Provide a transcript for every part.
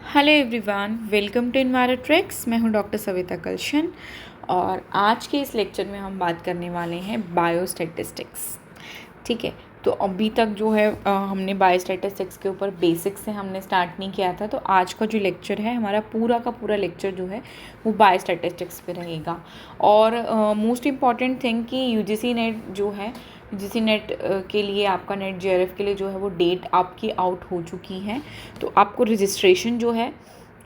Hello everyone, welcome to Envirotrix. मैं हूं doctor Savita कलशन और आज के इस लेक्चर में हम बात करने वाले हैं बायोस्टैटिस्टिक्स। ठीक है, तो अभी तक जो है हमने बायोस्टैटिस्टिक्स के ऊपर बेसिक्स से हमने स्टार्ट नहीं किया था। तो आज का जो लेक्चर है, हमारा पूरा का पूरा लेक्चर जो है वो बायोस्टैटिस्टिक्स पे रहेगा। और मोस्ट इम्पॉर्टेंट थिंग कि यूजीसी नेट जो है, यूजीसी नेट के लिए आपका नेट जेआरएफ के लिए जो है वो डेट आपकी आउट हो चुकी है। तो आपको रजिस्ट्रेशन जो है,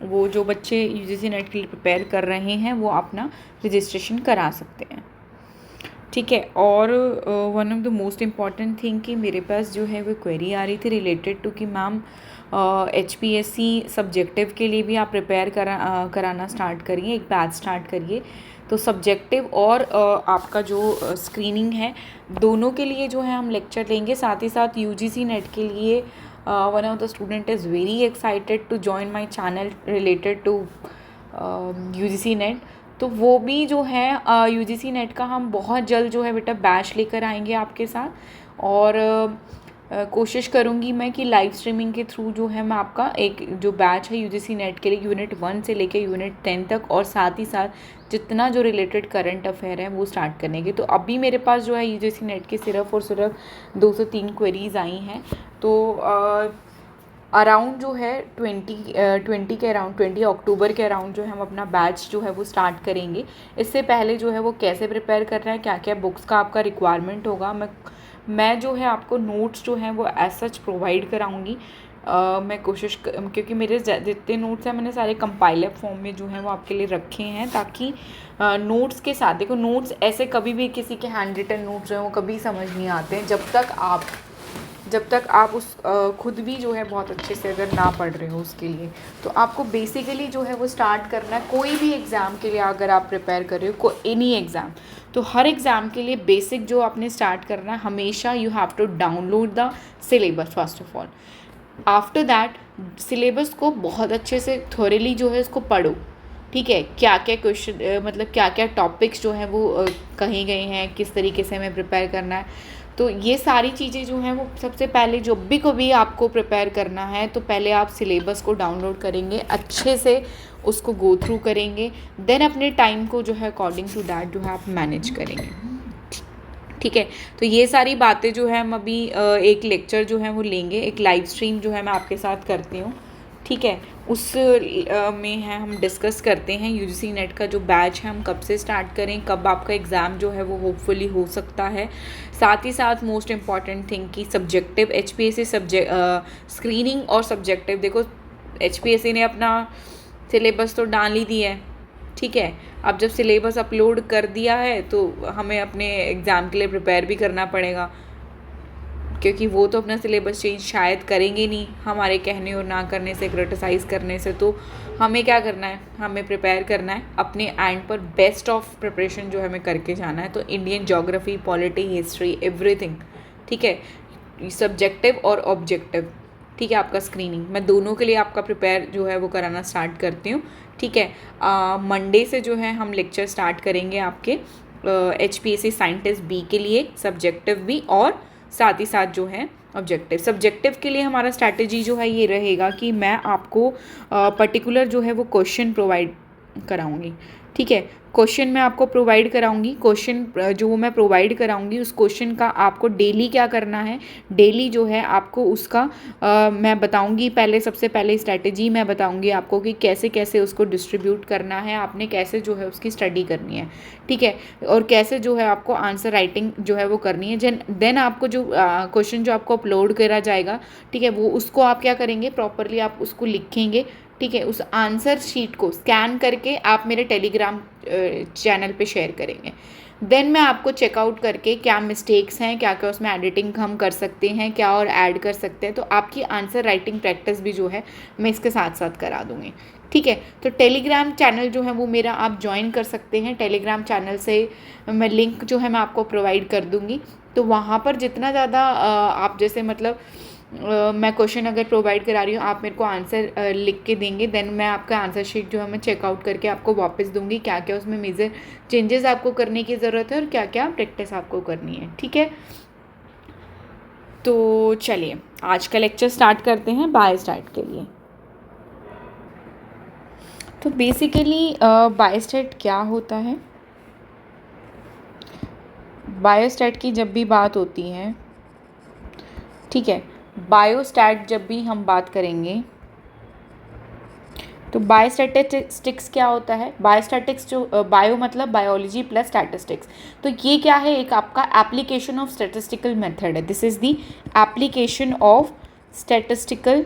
वो जो बच्चे यूजीसी नेट के लिए प्रिपेयर कर रहे हैं वो अपना रजिस्ट्रेशन करा सकते हैं। ठीक है, और one of the most important thing कि मेरे पास जो है वो क्वेरी आ रही थी रिलेटेड टू कि मैम HPSC सब्जेक्टिव के लिए भी आप प्रिपेयर कराना स्टार्ट करिए, एक बैच स्टार्ट करिए। तो सब्जेक्टिव और आपका जो स्क्रीनिंग है, दोनों के लिए जो है हम लेक्चर लेंगे। साथ ही साथ UGC नेट के लिए one of the student is very excited to join my channel related to UGC net. तो वो भी जो है UGC नेट का हम बहुत जल्द जो है बेटा बैच लेकर आएंगे आपके साथ। और कोशिश करूँगी मैं कि लाइव स्ट्रीमिंग के थ्रू जो है मैं आपका एक जो बैच है UGC नेट के लिए यूनिट 1 से लेकर यूनिट 10 तक, और साथ ही साथ जितना जो रिलेटेड करंट अफेयर है वो स्टार्ट करने की। तो अभी मेरे पास जो है UGC नेट की सिर्फ और सिर्फ 2 से 3 क्वेरीज आई हैं। तो अराउंड जो है 20 के अराउंड 20 अक्टूबर के अराउंड जो है हम अपना बैच जो है वो स्टार्ट करेंगे। इससे पहले जो है वो कैसे प्रिपेयर करना है, क्या क्या बुक्स का आपका रिक्वायरमेंट होगा, मैं जो है आपको नोट्स जो हैं वो एज सच प्रोवाइड कराऊंगी। मैं कोशिश क्योंकि मेरे जितने नोट्स हैं मैंने सारे कंपाइलर फॉर्म में जो हैं वो आपके लिए रखे हैं, ताकि नोट्स के साथ, देखो नोट्स ऐसे कभी भी किसी के हैंड रिटन नोट्स जो हैं वो कभी समझ नहीं आते हैं जब तक आप उस खुद भी जो है बहुत अच्छे से अगर ना पढ़ रहे हो उसके लिए। तो आपको बेसिकली जो है वो स्टार्ट करना है। कोई भी एग्ज़ाम के लिए अगर आप प्रिपेयर कर रहे हो, एनी एग्ज़ाम, तो हर एग्ज़ाम के लिए बेसिक जो आपने स्टार्ट करना है, हमेशा you have to download the syllabus first of all. After that syllabus को बहुत अच्छे से थोरेली जो है उसको पढ़ो। ठीक है, क्या क्या क्वेश्चन मतलब क्या क्या टॉपिक्स जो हैं वो कहे गए हैं, किस तरीके से हमें प्रिपेयर करना है। तो ये सारी चीज़ें जो हैं वो सबसे पहले जब भी कभी आपको प्रिपेयर करना है तो पहले आप सिलेबस को डाउनलोड करेंगे, अच्छे से उसको गो थ्रू करेंगे, देन अपने टाइम को जो है अकॉर्डिंग टू दैट जो है आप मैनेज करेंगे। ठीक है, तो ये सारी बातें जो है हम अभी एक लेक्चर जो है वो लेंगे, एक लाइव स्ट्रीम जो है मैं आपके साथ करती हूँ। ठीक है, उस में है हम डिस्कस करते हैं UGC नेट का जो बैच है हम कब से स्टार्ट करें, कब आपका एग्ज़ाम जो है वो होपफुली हो सकता है। साथ ही साथ मोस्ट इम्पॉर्टेंट थिंग कि सब्जेक्टिव HPSC स्क्रीनिंग और सब्जेक्टिव, देखो HPSC ने अपना सिलेबस तो डाल ही दिया है। ठीक है, अब जब सिलेबस अपलोड कर दिया है तो हमें अपने एग्ज़ाम के लिए प्रिपेयर भी करना पड़ेगा, क्योंकि वो तो अपना सिलेबस चेंज शायद करेंगे नहीं हमारे कहने और ना करने से, क्रिटिसाइज़ करने से। तो हमें क्या करना है, हमें प्रिपेयर करना है, अपने एंड पर बेस्ट ऑफ प्रिपरेशन जो हमें करके जाना है। तो Indian geography, polity, history, everything. ठीक है, सब्जेक्टिव और ऑब्जेक्टिव। ठीक है, आपका स्क्रीनिंग, मैं दोनों के लिए आपका प्रिपेयर जो है वो कराना स्टार्ट करती हूँ। ठीक है, मंडे से जो है हम लेक्चर स्टार्ट करेंगे आपके HPSC साइंटिस्ट B के लिए, सब्जेक्टिव भी और साथ ही साथ जो है ऑब्जेक्टिव। सब्जेक्टिव के लिए हमारा स्ट्रैटेजी जो है ये रहेगा कि मैं आपको पर्टिकुलर जो है वो क्वेश्चन प्रोवाइड कराऊंगी। ठीक है, क्वेश्चन मैं आपको प्रोवाइड कराऊंगी। क्वेश्चन जो मैं प्रोवाइड कराऊंगी उस क्वेश्चन का आपको डेली क्या करना है, डेली जो है आपको उसका मैं बताऊंगी। पहले सबसे पहले स्ट्रैटेजी मैं बताऊंगी आपको कि कैसे कैसे उसको डिस्ट्रीब्यूट करना है, आपने कैसे जो है उसकी स्टडी करनी है। ठीक है, और कैसे जो है आपको आंसर राइटिंग जो है वो करनी है। देन आपको जो क्वेश्चन जो आपको अपलोड करा जाएगा, ठीक है, वो उसको आप क्या करेंगे, प्रॉपरली आप उसको लिखेंगे। ठीक है, उस आंसर शीट को स्कैन करके आप मेरे टेलीग्राम चैनल पे शेयर करेंगे। देन मैं आपको चेकआउट करके क्या मिस्टेक्स हैं, क्या क्या उसमें एडिटिंग हम कर सकते हैं, क्या और ऐड कर सकते हैं, तो आपकी आंसर राइटिंग प्रैक्टिस भी जो है मैं इसके साथ साथ करा दूँगी। ठीक है, तो टेलीग्राम चैनल जो है वो मेरा आप ज्वाइन कर सकते हैं। टेलीग्राम चैनल से मैं लिंक जो है मैं आपको प्रोवाइड कर दूँगी। तो वहाँ पर जितना ज़्यादा आप जैसे मतलब मैं क्वेश्चन अगर प्रोवाइड करा रही हूँ, आप मेरे को आंसर लिख के देंगे, देन मैं आपका आंसर शीट जो है मैं चेकआउट करके आपको वापस दूंगी, क्या क्या उसमें मेजर चेंजेस आपको करने की ज़रूरत है और क्या क्या प्रैक्टिस आपको करनी है। ठीक है, तो चलिए आज का लेक्चर स्टार्ट करते हैं बायोस्टैट के लिए। तो बेसिकली बायोस्टैट क्या होता है? बायोस्टैट की जब भी बात होती है, ठीक है, बायोस्टैट जब भी हम बात करेंगे तो बायोस्टैटिस्टिक्स क्या होता है? बायोस्टैटिक्स जो बायो मतलब बायोलॉजी प्लस स्टैटिस्टिक्स, तो ये क्या है? एक आपका एप्लीकेशन ऑफ स्टैटिस्टिकल मेथड है. This is the application of statistical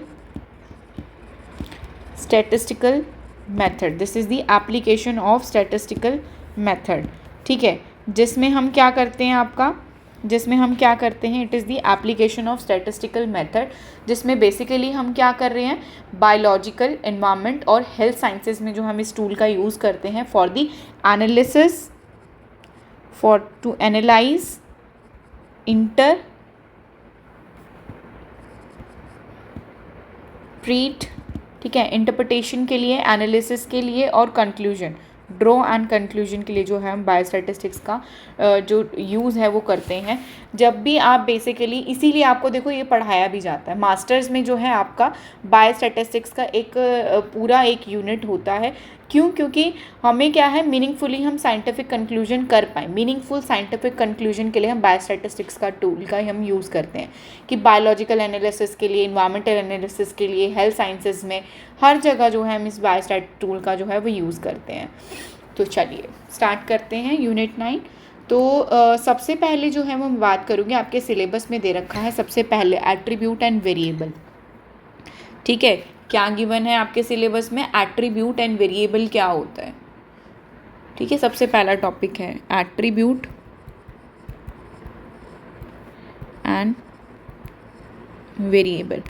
method. This is the application of statistical method. ठीक है, जिसमें हम क्या करते हैं it is the application of statistical method, जिसमें बेसिकली हम क्या कर रहे हैं, बायोलॉजिकल, एनवायरनमेंट और हेल्थ साइंसेज में जो हम इस टूल का यूज़ करते हैं for the analysis, for to analyze interpret, ठीक है, इंटरप्रिटेशन के लिए, एनालिसिस के लिए और कंक्लूजन, ड्रॉ एंड कंक्लूजन के लिए जो है हम बायोस्टैटिस्टिक्स का जो यूज़ है वो करते हैं. जब भी आप बेसिकली, इसीलिए आपको देखो ये पढ़ाया भी जाता है मास्टर्स में जो है आपका बायोस्टैटिस्टिक्स का एक पूरा एक यूनिट होता है. क्यों? क्योंकि हमें क्या है, मीनिंगफुली हम साइंटिफिक कंक्लूजन कर पाएँ. मीनिंगफुल साइंटिफिक कंक्लूजन के लिए हम बायोस्टैटिस्टिक्स का टूल का हम यूज़ करते हैं कि बायोलॉजिकल एनालिसिस के लिए, इन्वायरमेंटल एनालिसिस के लिए, हेल्थ साइंसेज में, हर जगह जो है हम इस बायोस्टैट टूल का जो है वो यूज़ करते हैं. तो चलिए स्टार्ट करते हैं यूनिट 9. तो सबसे पहले जो है वो मैं बात करूँगी, आपके सिलेबस में दे रखा है सबसे पहले एट्रीब्यूट एंड वेरिएबल. ठीक है, क्या गिवन है आपके सिलेबस में? एट्रीब्यूट एंड वेरिएबल क्या होता है. ठीक है, सबसे पहला टॉपिक है एट्रीब्यूट एंड वेरिएबल.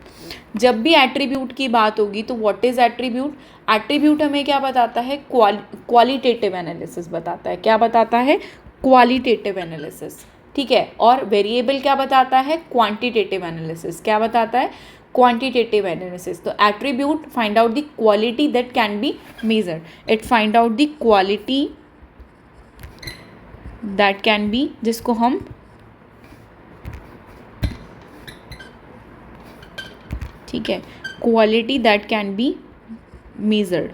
जब भी एट्रीब्यूट की बात होगी तो व्हाट इज एट्रीब्यूट? एट्रीब्यूट हमें क्या बताता है? क्वालिटेटिव एनालिसिस बताता है. क्या बताता है? Qualitative analysis. ठीक है, और वेरिएबल क्या बताता है? Quantitative analysis. क्या बताता है? Quantitative analysis. तो attribute find out the quality that can be measured. It find out the quality that can be, जिसको हम ठीक है, quality that can be measured,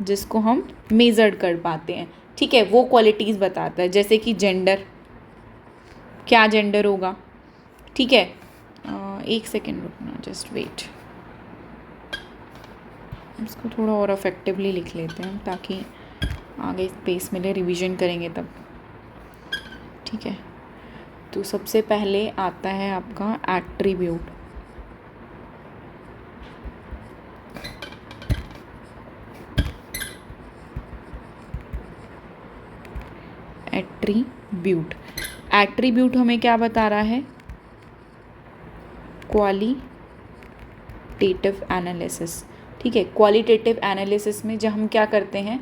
जिसको हम मेजर्ड कर पाते हैं. ठीक है, वो क्वालिटीज़ बताता है. जैसे कि जेंडर, क्या जेंडर होगा? ठीक है, एक सेकेंड रुकना, जस्ट वेट. इसको थोड़ा और इफेक्टिवली लिख लेते हैं ताकि आगे स्पेस मिले, रिवीजन करेंगे तब. ठीक है, तो सबसे पहले आता है आपका एट्रीब्यूट. एट्रीब्यूट हमें क्या बता रहा है? Qualitative analysis. ठीक है, क्वालिटेटिव एनालिसिस में जब हम क्या करते हैं,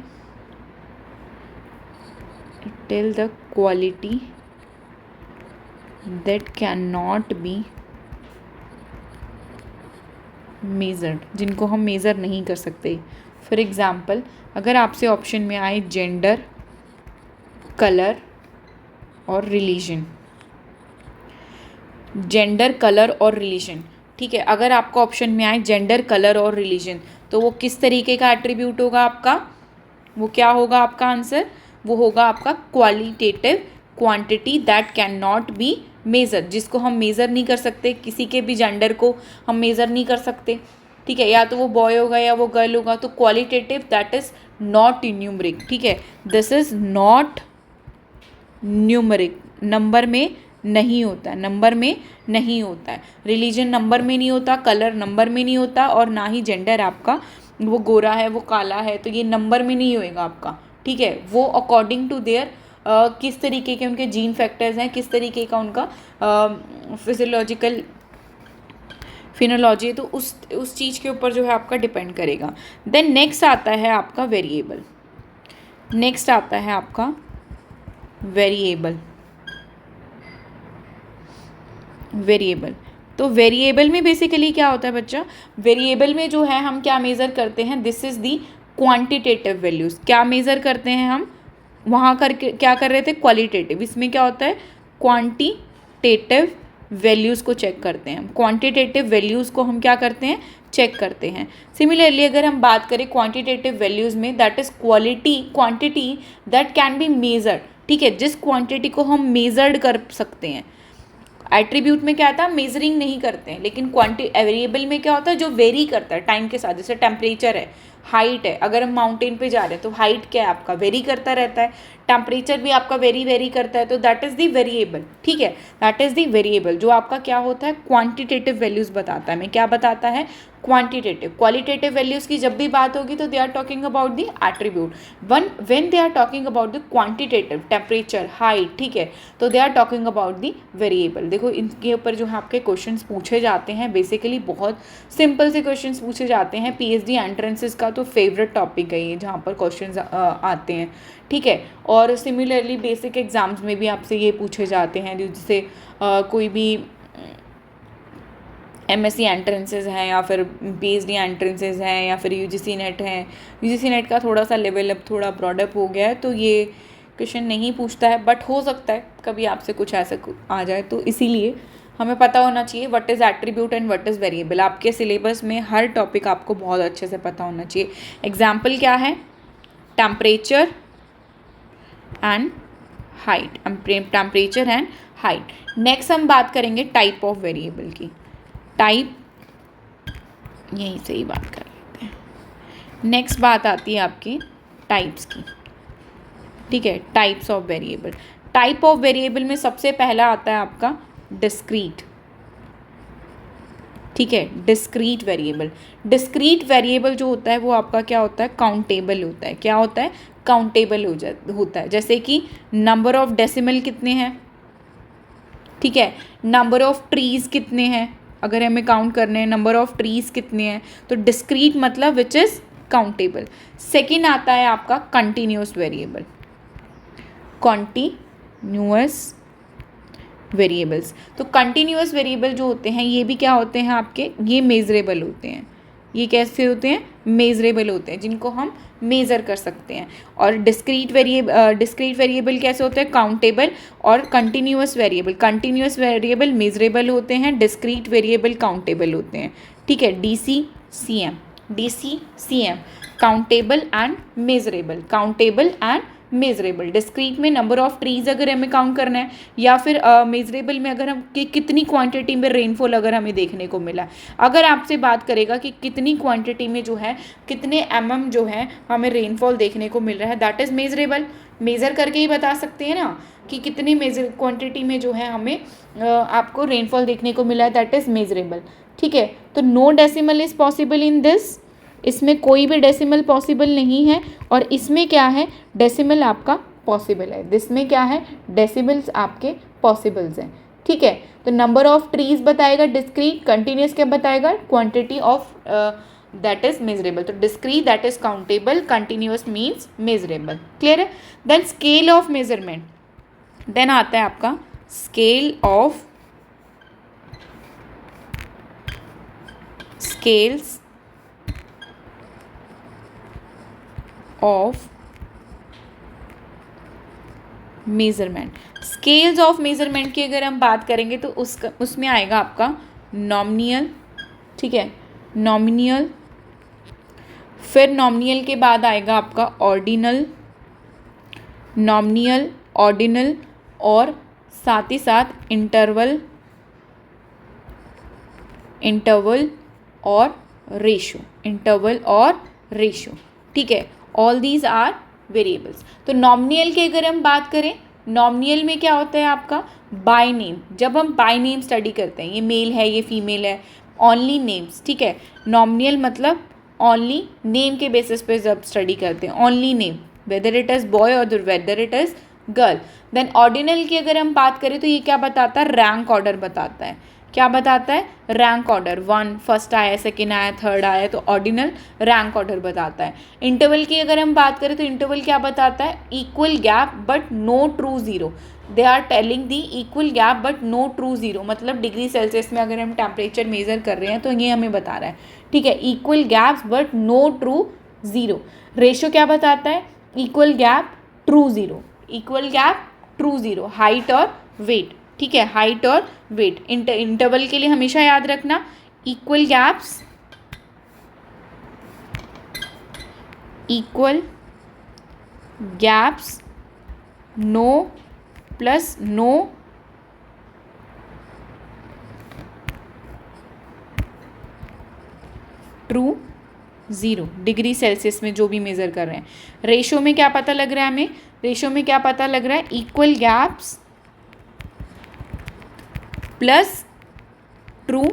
tell the quality that can not be measured, जिनको हम मेज़र नहीं कर सकते. फॉर एग्जाम्पल, अगर आपसे ऑप्शन में आए जेंडर, कलर और रिलीजन. जेंडर, कलर और रिलीजन. ठीक है, अगर आपका ऑप्शन में आए जेंडर, कलर और रिलीजन, तो वो किस तरीके का एट्रीब्यूट होगा आपका? वो क्या होगा आपका आंसर? वो होगा आपका qualitative, quantity that can not be measure, जिसको हम मेज़र नहीं कर सकते. किसी के भी जेंडर को हम मेज़र नहीं कर सकते. ठीक है, या तो वो बॉय होगा या वो गर्ल होगा. तो qualitative that is not numeric. ठीक है, this is not numeric, number में नहीं होता है, नंबर में नहीं होता है. रिलीजन नंबर में नहीं होता, कलर नंबर में नहीं होता, और ना ही जेंडर आपका, वो गोरा है, वो काला है, तो ये नंबर में नहीं होएगा आपका. ठीक है, वो अकॉर्डिंग टू देयर किस तरीके के उनके जीन फैक्टर्स हैं, किस तरीके का उनका फिजियोलॉजिकल फिनोलॉजी है, तो उस चीज़ के ऊपर जो है आपका डिपेंड करेगा. देन नेक्स्ट आता है आपका वेरिएबल. नेक्स्ट आता है आपका वेरिएबल. तो वेरिएबल में बेसिकली क्या होता है बच्चा? वेरिएबल में जो है हम क्या मेज़र करते हैं? This is the quantitative values. क्या मेज़र करते हैं हम? वहाँ करके क्या कर रहे थे? क्वालिटेटिव. इसमें क्या होता है? क्वांटिटेटिव वैल्यूज़ को चेक करते हैं. क्वांटिटेटिव वैल्यूज़ को हम क्या करते हैं? चेक करते हैं। सिमिलरली अगर हम बात करें क्वांटिटेटिव वैल्यूज़ में, that is quantity that can be measured, ठीक है, जिस क्वांटिटी को हम मेजर्ड कर सकते हैं। एट्रीब्यूट में क्या आता है, मेजरिंग नहीं करते हैं, लेकिन वेरिएबल में क्या होता है, जो वेरी करता है टाइम के साथ, जैसे टेम्परेचर है, हाइट है, अगर हम माउंटेन पे जा रहे हैं तो हाइट क्या है आपका, वेरी करता रहता है, टेम्परेचर भी आपका वेरी करता है, तो दैट इज़ द वेरिएबल, ठीक है, दैट इज़ द वेरिएबल जो आपका क्या होता है, क्वांटिटेटिव वैल्यूज़ बताता है। मैं क्या बताता है, क्वांटिटेटिव। क्वालिटेटिव वैल्यूज़ की जब भी बात होगी तो they are talking about the attribute, when they are talking about the quantitative, temperature, height, ठीक है, तो they are talking about the variable. देखो इनके ऊपर जो है आपके क्वेश्चंस पूछे जाते हैं, बेसिकली बहुत सिंपल से क्वेश्चंस पूछे जाते हैं। पीएचडी एंट्रेंसेस का तो फेवरेट टॉपिक है ये, जहाँ पर क्वेश्चंस आते हैं, ठीक है। और सिमिलरली बेसिक एग्जाम्स में भी आपसे ये पूछे जाते हैं, जिससे कोई भी एमएससी एंट्रेंसेस हैं या फिर पीएचडी एंट्रेंसेस हैं या फिर यूजीसी नेट है। यूजीसी नेट का थोड़ा सा लेवल अब थोड़ा ब्रॉडअप हो गया है, तो ये क्वेश्चन नहीं पूछता है, बट हो सकता है कभी आपसे कुछ ऐसा आ जाए, तो इसीलिए हमें पता होना चाहिए what is attribute and what is variable. आपके सिलेबस में हर टॉपिक आपको बहुत अच्छे से पता होना चाहिए। एग्जाम्पल क्या है, temperature and height, temperature and height. Next हम बात करेंगे टाइप ऑफ वेरिएबल की। टाइप, यहीं से ही बात कर लेते हैं। नेक्स्ट बात आती है आपकी टाइप्स की, ठीक है, types of variable. Type of variable में सबसे पहला आता है आपका डिस्क्रीट, ठीक है, डिस्क्रीट वेरिएबल। डिस्क्रीट वेरिएबल जो होता है वो आपका क्या होता है, काउंटेबल होता है। क्या होता है, काउंटेबल होता है। जैसे कि नंबर ऑफ डेसिमल कितने हैं, ठीक है, नंबर ऑफ ट्रीज कितने हैं, अगर हमें काउंट करने हैं नंबर ऑफ ट्रीज कितने हैं, तो डिस्क्रीट मतलब विच इज़ काउंटेबल। सेकेंड आता है आपका कंटिन्यूस वेरिएबल, कॉन्टिन्यूअस वेरिएबल्स। तो कंटिन्यूअस वेरिएबल जो होते हैं ये भी क्या होते हैं आपके, ये मेजरेबल होते हैं। ये कैसे होते हैं, मेजरेबल होते हैं, जिनको हम मेज़र कर सकते हैं। और डिस्क्रीट वेरिएबल कैसे होते हैं, काउंटेबल। और कंटिन्यूअस वेरिएबल मेजरेबल होते हैं, डिस्क्रीट वेरिएबल काउंटेबल होते हैं, ठीक है। DCCM countable and measurable. Discrete में नंबर ऑफ ट्रीज अगर हमें काउंट करना है, या फिर मेजरेबल में अगर हम कि कितनी क्वांटिटी में रेनफॉल अगर हमें देखने को मिला। अगर आपसे बात करेगा कि कितनी क्वांटिटी में जो है, कितने mm जो है हमें रेनफॉल देखने को मिल रहा है, दैट इज़ मेजरेबल। मेज़र करके ही बता सकते हैं ना कि कितनी क्वांटिटी में जो है हमें आपको रेनफॉल देखने को मिला है, दैट इज़ मेजरेबल, ठीक है। तो no decimal is possible in this, इसमें कोई भी डेसिमल पॉसिबल नहीं है। और इसमें क्या है, डेसिमल आपका पॉसिबल है। इसमें क्या है, डेसिमल्स आपके पॉसिबल्स हैं, ठीक है। तो नंबर ऑफ ट्रीज बताएगा डिस्क्रीट, कंटिन्यूस क्या बताएगा, quantity of that is measurable. तो discrete that is countable, continuous means measurable, clear है। Then scale of measurement, then आता है आपका scales of measurement. Scales of measurement की अगर हम बात करेंगे तो उसमें आएगा आपका नॉमिनल, ठीक है, नॉमिनल। फिर नॉमिनल के बाद आएगा आपका ऑर्डिनल, नॉमिनल, ऑर्डिनल, और साथ ही साथ इंटरवल और रेशो, ठीक है। All these are variables. तो नॉमिनल की अगर हम बात करें, नॉमिनल में क्या होता है आपका, बाय नेम। जब हम बाय नेम स्टडी करते हैं, ये मेल है, ये फीमेल है, ओनली नेम्स, ठीक है। नॉमिनल मतलब ओनली नेम के बेसिस पे जब स्टडी करते हैं, only name, whether it is boy or whether it is girl. Then ordinal की अगर हम बात करें तो ये क्या बताता है, रैंक ऑर्डर बताता है। क्या बताता है, रैंक ऑर्डर, 1 फर्स्ट आया, सेकेंड आया, थर्ड आया, तो ऑर्डिनल रैंक ऑर्डर बताता है। इंटरवल की अगर हम बात करें तो इंटरवल क्या बताता है, equal gap but no true zero. They are telling the equal gap but no true zero, मतलब डिग्री सेल्सियस में अगर हम टेम्परेचर मेजर कर रहे हैं तो ये हमें बता रहा है, ठीक है, equal gaps but no true zero. Ratio क्या बताता है, equal gap true zero, height और वेट, ठीक है, हाइट और वेट। इंटरवल के लिए हमेशा याद रखना, equal gaps equal gaps no plus no true zero degree Celsius में जो भी मेज़र कर रहे हैं। रेशो में क्या पता लग रहा है हमें, रेशो में क्या पता लग रहा है, equal gaps plus true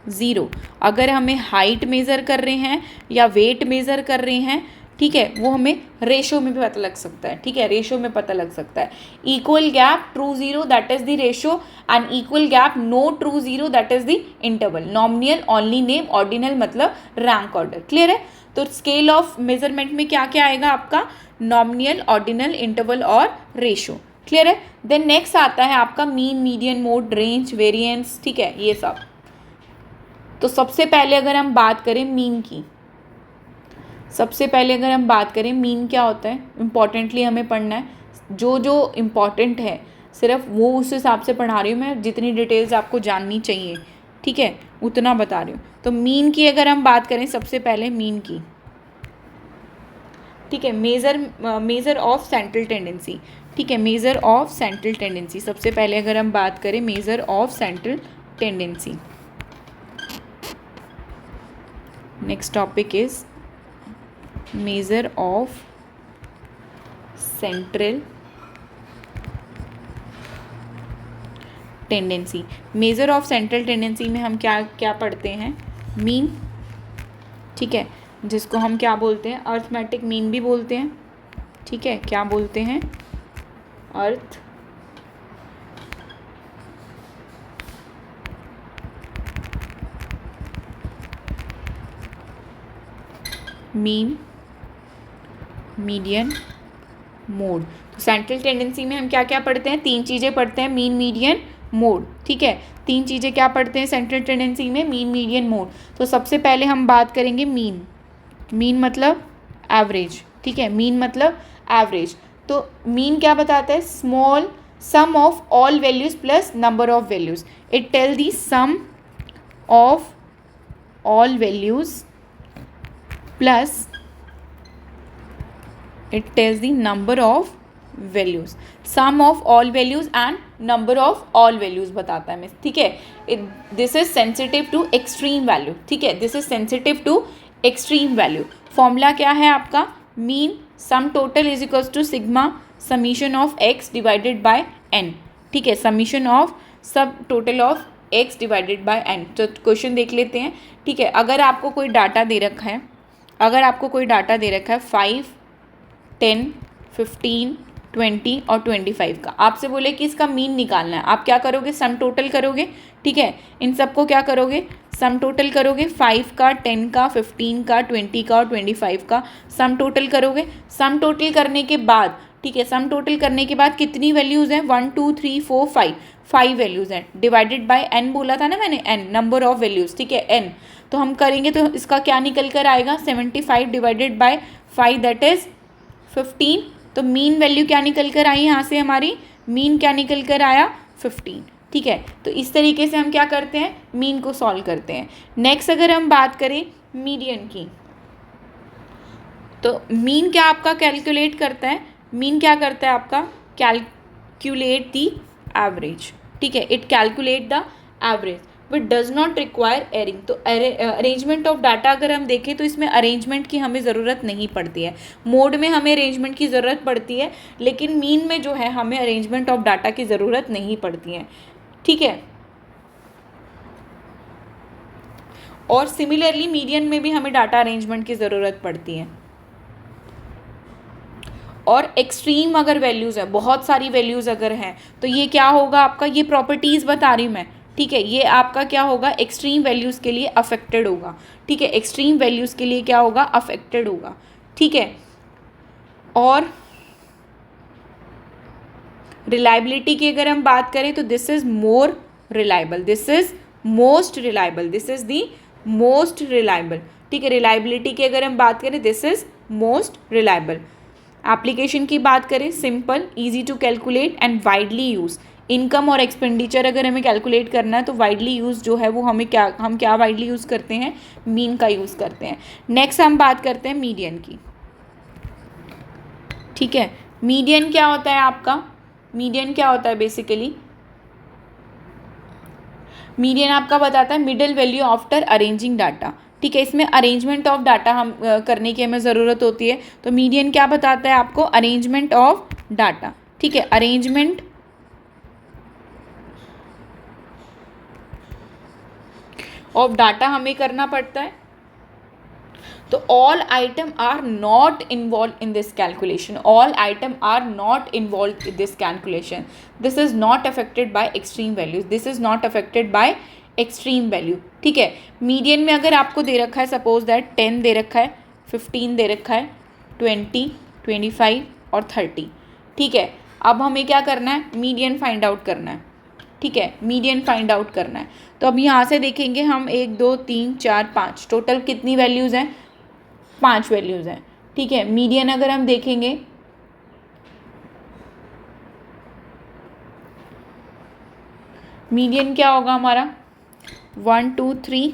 zero. अगर हमें हाइट मेज़र कर रहे हैं या वेट मेज़र कर रहे हैं, ठीक है, वो हमें रेशो में भी पता लग सकता है, ठीक है, रेशो में पता लग सकता है। Equal gap true zero that is the ratio and equal gap no true zero that is the interval. Nominal, only name, ordinal मतलब रैंक ऑर्डर। क्लियर है? तो स्केल ऑफ मेजरमेंट में क्या क्या आएगा आपका, नॉमिनल, ऑर्डिनल, इंटरवल और ratio. Clear है? देन नेक्स्ट आता है आपका mean, median, mode, range, variance, ठीक है, ये सब। तो सबसे पहले अगर हम बात करें मीन की, सबसे पहले अगर हम बात करें मीन क्या होता है, इम्पॉर्टेंटली हमें पढ़ना है। जो जो इम्पॉर्टेंट है सिर्फ वो उस हिसाब से पढ़ा रही हूँ मैं, जितनी डिटेल्स आपको जाननी चाहिए, ठीक है, उतना बता रही हूँ। तो मीन की अगर हम बात करें सबसे पहले मीन की, ठीक है, मेज़र ऑफ सेंट्रल टेंडेंसी, ठीक है, मेज़र ऑफ सेंट्रल टेंडेंसी। सबसे पहले अगर हम बात करें measure of central tendency, next topic is measure of central tendency. Measure of central tendency में हम क्या क्या पढ़ते हैं, मीन, ठीक है, जिसको हम क्या बोलते हैं, अर्थमेटिक मीन भी बोलते हैं, ठीक है, क्या बोलते हैं, अर्थ मीन, मीडियन, मोड। तो सेंट्रल टेंडेंसी में हम क्या क्या पढ़ते हैं, तीन चीज़ें पढ़ते हैं, मीन, मीडियन, मोड, ठीक है, तीन चीज़ें क्या पढ़ते हैं सेंट्रल टेंडेंसी में, मीन, मीडियन, मोड। तो सबसे पहले हम बात करेंगे मीन। मीन मतलब एवरेज, ठीक है, मीन मतलब एवरेज। तो मीन क्या बताता है, small sum of all values plus number of values. It tell the sum of all values plus it tells the number of values, sum of all values and number of all values बताता है हमें, ठीक है। this is sensitive to extreme value, ठीक है, this is sensitive to extreme value। Formula क्या है आपका, mean sum total is equals to sigma summation of x divided by n, ठीक है, समीशन ऑफ सब total of x divided by n। तो question देख लेते हैं, ठीक है। अगर आपको कोई डाटा दे रखा है, अगर आपको कोई डाटा दे रखा है 5, 10, 15, 20 और 25 का, आपसे बोले कि इसका मीन निकालना है, आप क्या करोगे, सम टोटल करोगे, ठीक है, इन सबको क्या करोगे, सम टोटल करोगे, 5 का, 10 का, 15 का, 20 का और 25 का सम टोटल करोगे। सम टोटल करने के बाद, ठीक है, सम टोटल करने के बाद कितनी वैल्यूज़ हैं, 1 2 3 4 5, 5 वैल्यूज़ हैं, डिवाइडेड बाय n बोला था ना मैंने, n नंबर ऑफ वैल्यूज़, ठीक है, n। तो हम करेंगे तो इसका क्या निकल कर आएगा, 75 डिवाइडेड बाय 5 दैट इज़ 15। तो मीन वैल्यू क्या निकल कर आई यहाँ से, हमारी मीन क्या निकल कर आया, 15, ठीक है। तो इस तरीके से हम क्या करते हैं, मीन को सॉल्व करते हैं। नेक्स्ट अगर हम बात करें मीडियन की, तो मीन क्या आपका कैलकुलेट करता है, मीन क्या करता है आपका, कैलकुलेट द एवरेज, ठीक है, it calculate the average but does not require arraying. तो अरेंजमेंट ऑफ डाटा अगर हम देखें तो इसमें अरेंजमेंट की हमें ज़रूरत नहीं पड़ती है। मोड में हमें अरेंजमेंट की ज़रूरत पड़ती है, लेकिन मीन में जो है हमें अरेंजमेंट ऑफ डाटा की ज़रूरत नहीं पड़ती है, ठीक है। और सिमिलरली मीडियन में भी हमें डाटा अरेंजमेंट की ज़रूरत पड़ती है। और एक्सट्रीम अगर वैल्यूज़ है, बहुत सारी वैल्यूज़ अगर हैं, तो ये क्या होगा आपका, ये प्रॉपर्टीज़ बता रही हूँ मैं, ठीक है, ये आपका क्या होगा, एक्सट्रीम वैल्यूज़ के लिए अफेक्टेड होगा, ठीक है, एक्सट्रीम वैल्यूज़ के लिए क्या होगा, अफेक्टेड होगा, ठीक है। और रिलायबिलिटी की अगर हम बात करें तो this is more reliable, this is most reliable, this is the most reliable, ठीक है। रिलायबिलिटी की अगर हम बात करें this is most reliable. Application की बात करें, simple, easy to calculate and widely use. Income और एक्सपेंडिचर अगर हमें कैलकुलेट करना है तो वाइडली यूज़ जो है वो हम क्या वाइडली यूज़ करते हैं, मीन का यूज़ करते हैं। नेक्स्ट हम बात करते हैं मीडियन की, ठीक है। मीडियन क्या होता है आपका, मीडियन क्या होता है बेसिकली, मीडियन आपका बताता है middle value after arranging data. ठीक है, इसमें अरेंजमेंट ऑफ डाटा हम करने की हमें ज़रूरत होती है, तो मीडियन क्या बताता है आपको, अरेंजमेंट ऑफ डाटा। ठीक है, अरेंजमेंट ऑफ डाटा हमें करना पड़ता है। तो all item are not involve in this calculation, all item are not involve in this calculation, this is not affected by extreme values, this is not affected by extreme value. ठीक है, median में अगर आपको दे रखा है suppose that 10 दे रखा है, 15 दे रखा है, 20, 25 और 30। ठीक है, अब हमें क्या करना है, मीडियन फाइंड आउट करना है। ठीक है, मीडियन फाइंड आउट करना है। तो अब यहाँ से देखेंगे हम 1 2 3 4 5, टोटल कितनी वैल्यूज़ हैं, 5 वैल्यूज़ हैं। ठीक है, मीडियन अगर हम देखेंगे, मीडियन क्या होगा हमारा 1 2 3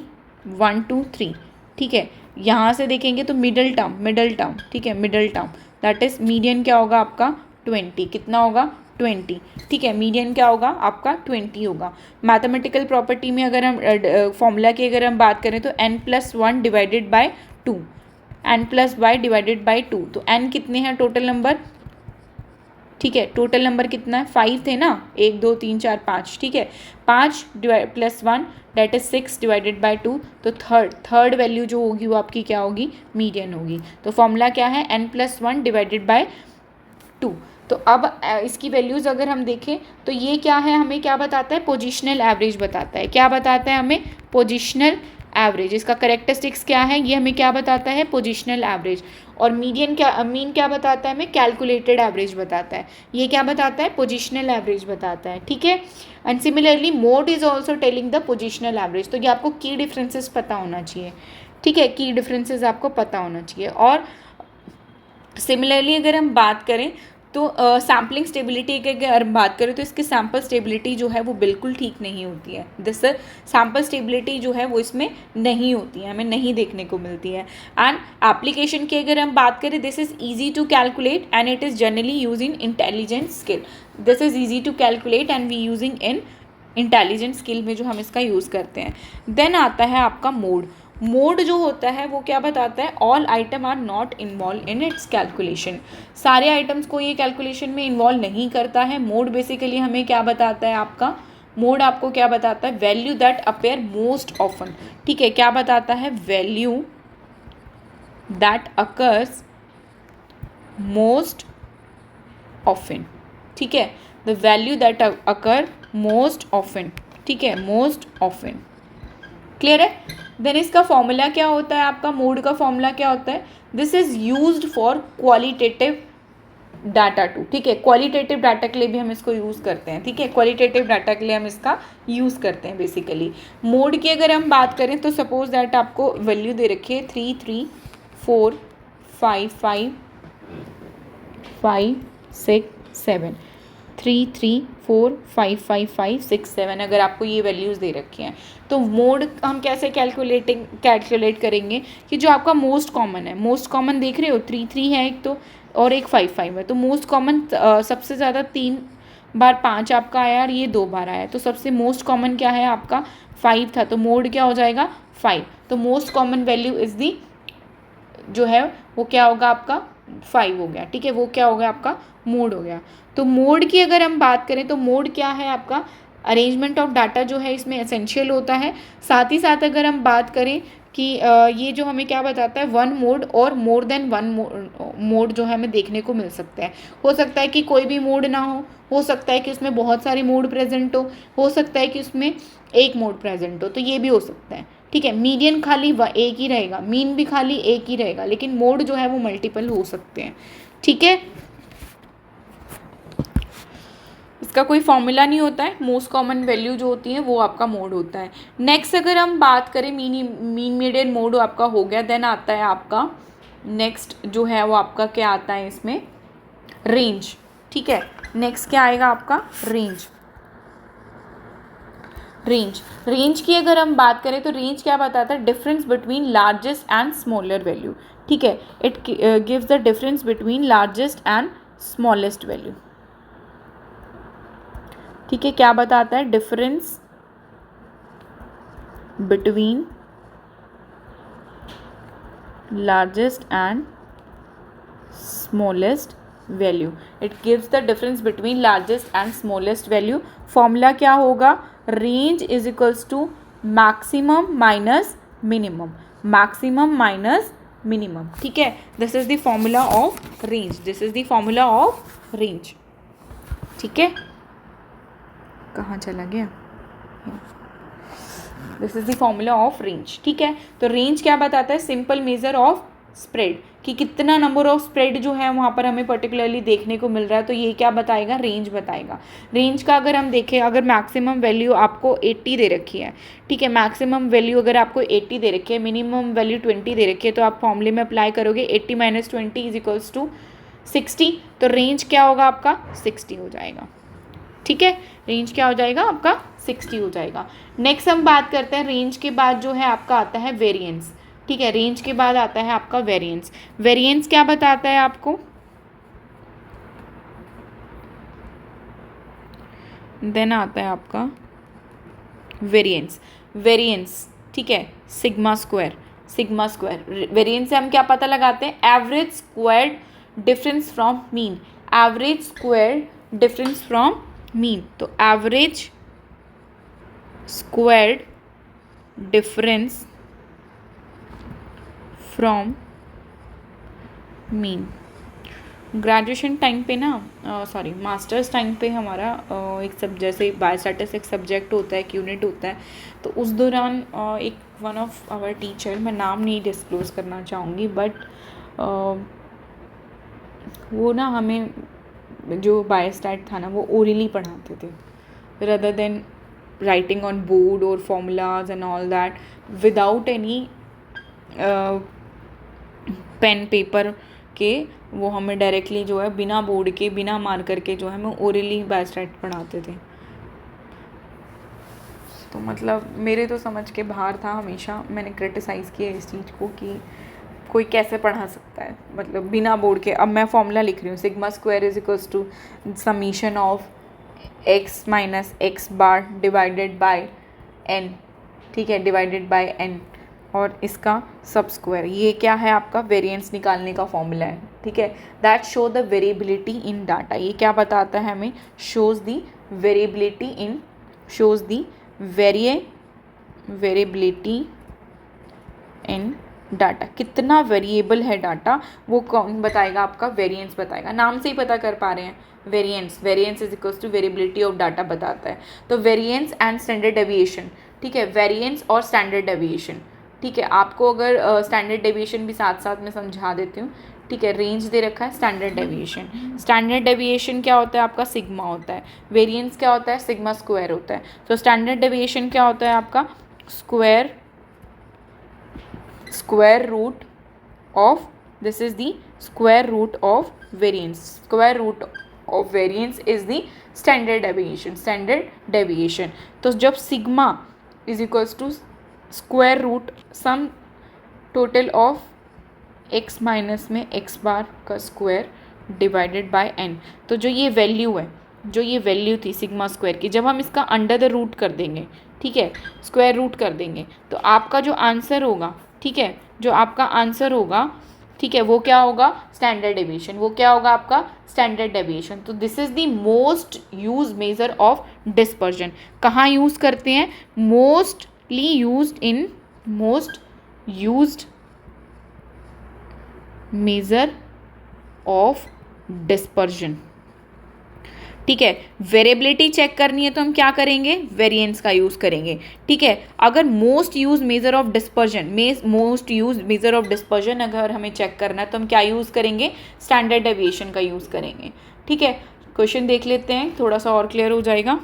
1 2 3। ठीक है, यहाँ से देखेंगे तो मिडल टर्म, मिडल टर्म, ठीक है, middle term that is median क्या होगा आपका 20, कितना होगा 20। ठीक है, मीडियन क्या होगा आपका 20 होगा। मैथमेटिकल प्रॉपर्टी में अगर हम फॉर्मूला की अगर हम बात करें तो n+1 divided by 2, n+y divided by 2, तो n कितने हैं टोटल नंबर। ठीक है, टोटल नंबर कितना है, 5 थे ना, 1 2 3 4 5। ठीक है, 5 +1 डेट इज 6 डिवाइडेड बाय 2, तो थर्ड वैल्यू जो होगी वो आपकी क्या होगी, मीडियन होगी। तो फॉर्मूला क्या है, n+1 डिवाइडेड बाय 2। तो अब इसकी वैल्यूज़ अगर हम देखें तो ये क्या है, हमें क्या बताता है, पोजिशनल एवरेज बताता है। क्या बताता है हमें, पोजिशनल एवरेज। इसका करेक्टरिस्टिक्स क्या है, ये हमें क्या बताता है, पोजिशनल एवरेज। और मीडियन क्या, मीन क्या बताता है हमें, कैलकुलेटेड एवरेज बताता है। ये क्या बताता है, पोजिशनल एवरेज बताता है। ठीक है, and similarly mode is also telling the positional average. तो ये आपको की डिफरेंसेस पता होना चाहिए। ठीक है, की डिफरेंसेस आपको पता होना चाहिए। और सिमिलरली अगर हम बात करें तो सैम्पलिंग स्टेबिलिटी की अगर बात करें तो इसकी सैम्पल स्टेबिलिटी जो है वो बिल्कुल ठीक नहीं होती है। दिस सैम्पल स्टेबिलिटी जो है वो इसमें नहीं होती है, हमें नहीं देखने को मिलती है। एंड एप्लीकेशन की अगर हम बात करें, this is easy to calculate and it is generally use in intelligent skill. This is easy to calculate and we using in intelligent skill में जो हम इसका यूज़ करते हैं। देन आता है आपका मोड। मोड जो होता है वो क्या बताता है, all item are not involve in its calculation. सारे आइटम्स को ये कैलकुलेशन में इन्वॉल्व नहीं करता है। मोड बेसिकली हमें क्या बताता है आपका, मोड आपको क्या बताता है, value that appear most often. ठीक है, क्या बताता है, value that occurs most often. ठीक है, the value that occur most often. ठीक है, मोस्ट ऑफन, क्लियर है। देन इसका फॉर्मूला क्या होता है आपका, मोड का फॉर्मूला क्या होता है, this is used for qualitative data too. ठीक है, क्वालिटेटिव डाटा के लिए भी हम इसको यूज़ करते हैं। ठीक है, क्वालिटेटिव डाटा के लिए हम इसका यूज़ करते हैं बेसिकली। मोड की अगर हम बात करें तो सपोज दैट आपको वैल्यू दे रखी है 3 3 4 5 5 5 6 7, 3 3 4 5 5 5 6 7 अगर आपको ये वैल्यूज़ दे रखी हैं तो मोड हम कैसे कैलकुलेट करेंगे कि जो आपका मोस्ट कॉमन है, मोस्ट कॉमन देख रहे हो 3 3 है एक तो, और एक 5 5 है। तो मोस्ट कॉमन सबसे ज़्यादा 3 बार 5 आपका आया और ये 2 बार आया, तो सबसे मोस्ट कॉमन क्या है आपका 5 था, तो मोड क्या हो जाएगा 5। तो most common value is the जो है वो क्या होगा आपका 5 हो गया। ठीक है, वो क्या हो गया आपका मोड हो गया। तो मोड की अगर हम बात करें तो मोड क्या है आपका, अरेंजमेंट ऑफ डाटा जो है इसमें एसेंशियल होता है। साथ ही साथ अगर हम बात करें कि ये जो हमें क्या बताता है, वन मोड और मोर देन वन मोड जो है हमें देखने को मिल सकता है। हो सकता है कि कोई भी मोड ना हो सकता है कि उसमें बहुत सारे मोड प्रेजेंट हो सकता है कि उसमें एक मोड प्रेजेंट हो, तो ये भी हो सकता है। ठीक है, मीडियन खाली एक ही रहेगा, मीन भी खाली एक ही रहेगा, लेकिन मोड जो है वो मल्टीपल हो सकते हैं। ठीक है, इसका कोई फॉर्मूला नहीं होता है, मोस्ट कॉमन वैल्यू जो होती है वो आपका मोड होता है। नेक्स्ट अगर हम बात करें मीन मीडियन मोड आपका हो गया, देन आता है आपका नेक्स्ट जो है वो आपका क्या आता है इसमें, रेंज। ठीक है, नेक्स्ट क्या आएगा आपका, रेंज। रेंज की अगर हम बात करें तो रेंज क्या बताता है, difference between largest and smaller value. ठीक है, it gives the difference between largest and smallest value. ठीक है, क्या बताता है? Difference between largest and smallest value. It gives the difference between largest and smallest value. Formula क्या होगा? Range is equals to maximum minus minimum, maximum minus minimum. ठीक है, this is the formula of range, this is the formula of range. ठीक है, कहाँ चला गया? This is the formula of range. ठीक है, तो रेंज क्या बताता है? सिंपल मेजर ऑफ स्प्रेड, कि कितना नंबर ऑफ स्प्रेड जो है वहाँ पर हमें पर्टिकुलरली देखने को मिल रहा है, तो ये क्या बताएगा? रेंज बताएगा। रेंज का अगर हम देखें, अगर मैक्सिमम वैल्यू आपको 80 दे रखी है, ठीक है, मैक्सिमम वैल्यू अगर आपको 80 दे रखी है, मिनिमम वैल्यू 20 दे रखी है, तो आप फॉर्मूले में अप्लाई करोगे 80 माइनस 20 इज इक्वल्स टू 60, तो रेंज क्या होगा आपका? 60 हो जाएगा। ठीक है, रेंज क्या हो जाएगा आपका? 60 हो जाएगा। नेक्स्ट हम बात करते हैं, रेंज के बाद जो है आपका आता है वेरिएंस। ठीक है, रेंज के बाद आता है आपका वेरिएंस। वेरिएंस क्या बताता है आपको? देन आता है आपका वेरिएंस। वेरिएंस, ठीक है, sigma square, sigma square. Variance से हम क्या पता लगाते हैं? Average squared difference from mean, average squared difference from mean. तो average squared difference from mean. Graduation time पे ना, सॉरी मास्टर्स टाइम पे हमारा एक सब जैसे बायोस्टैटिस्टिक्स सब्जेक्ट होता है, एक यूनिट होता है, तो उस दौरान एक वन ऑफ आवर टीचर, मैं नाम नहीं डिस्क्लोज करना चाहूँगी, बट वो ना हमें जो बायोस्टैट था ना वो ओरली पढ़ाते थे rather than writing on board or formulas and all that without any pen paper के, वो हमें डायरेक्टली जो है बिना बोर्ड के, बिना मार्कर के जो है हमें ओरली बायोस्टैट पढ़ाते थे। तो मतलब मेरे तो समझ के बाहर था, हमेशा मैंने क्रिटिसाइज़ किया इस चीज़ को कि कोई कैसे पढ़ा सकता है, मतलब बिना बोर्ड के। अब मैं फॉर्मूला लिख रही हूँ, sigma square is equals to summation of x minus x bar divided by n. ठीक है, डिवाइडेड बाय एन, और इसका सब स्क्वायर। ये क्या है? आपका वेरिएंस निकालने का फॉर्मूला है। ठीक है, that show the variability in data. ये क्या बताता है हमें? Shows the variability in, shows the variability in data. कितना वेरिएबल है डाटा, वो कौन बताएगा? आपका वेरिएंस बताएगा। नाम से ही पता कर पा रहे हैं, variance, variance is equals to variability of data बताता है। तो वेरिएंस एंड स्टैंडर्ड डेविएशन, ठीक है, वेरिएंस और स्टैंडर्ड डेविएशन। ठीक है, आपको अगर स्टैंडर्ड डेविएशन भी साथ साथ में समझा देती हूँ। ठीक है, रेंज दे रखा है, स्टैंडर्ड डेविएशन। स्टैंडर्ड डेविएशन क्या होता है? आपका सिग्मा होता है। वेरिएंस क्या होता है? सिग्मा स्क्वायर होता है। तो स्टैंडर्ड डेविएशन क्या होता है? आपका square root of, this is the square root of variance. Square root of variance is the standard deviation, standard deviation. तो जब sigma is equals to square root sum total of x minus में x bar का square divided by N. तो जो ये value है, जो ये वैल्यू थी सिग्मा स्क्वायर की, जब हम इसका अंडर द रूट कर देंगे, ठीक है, स्क्वायर रूट कर देंगे, तो आपका जो आंसर होगा, ठीक है, जो आपका आंसर होगा, ठीक है, वो क्या होगा? Standard deviation. वो क्या होगा आपका? Standard deviation. तो this is the most use measure of dispersion. कहाँ यूज करते हैं? Mostly used in, most used measure of dispersion. ठीक है, वेरिएबिलिटी चेक करनी है तो हम क्या करेंगे? वेरिएंस का यूज करेंगे। ठीक है, अगर most use measure of dispersion, most use measure of dispersion अगर हमें चेक करना है तो हम क्या यूज करेंगे? स्टैंडर्ड डेविएशन का यूज करेंगे। ठीक है, क्वेश्चन देख लेते हैं, थोड़ा सा और क्लियर हो जाएगा।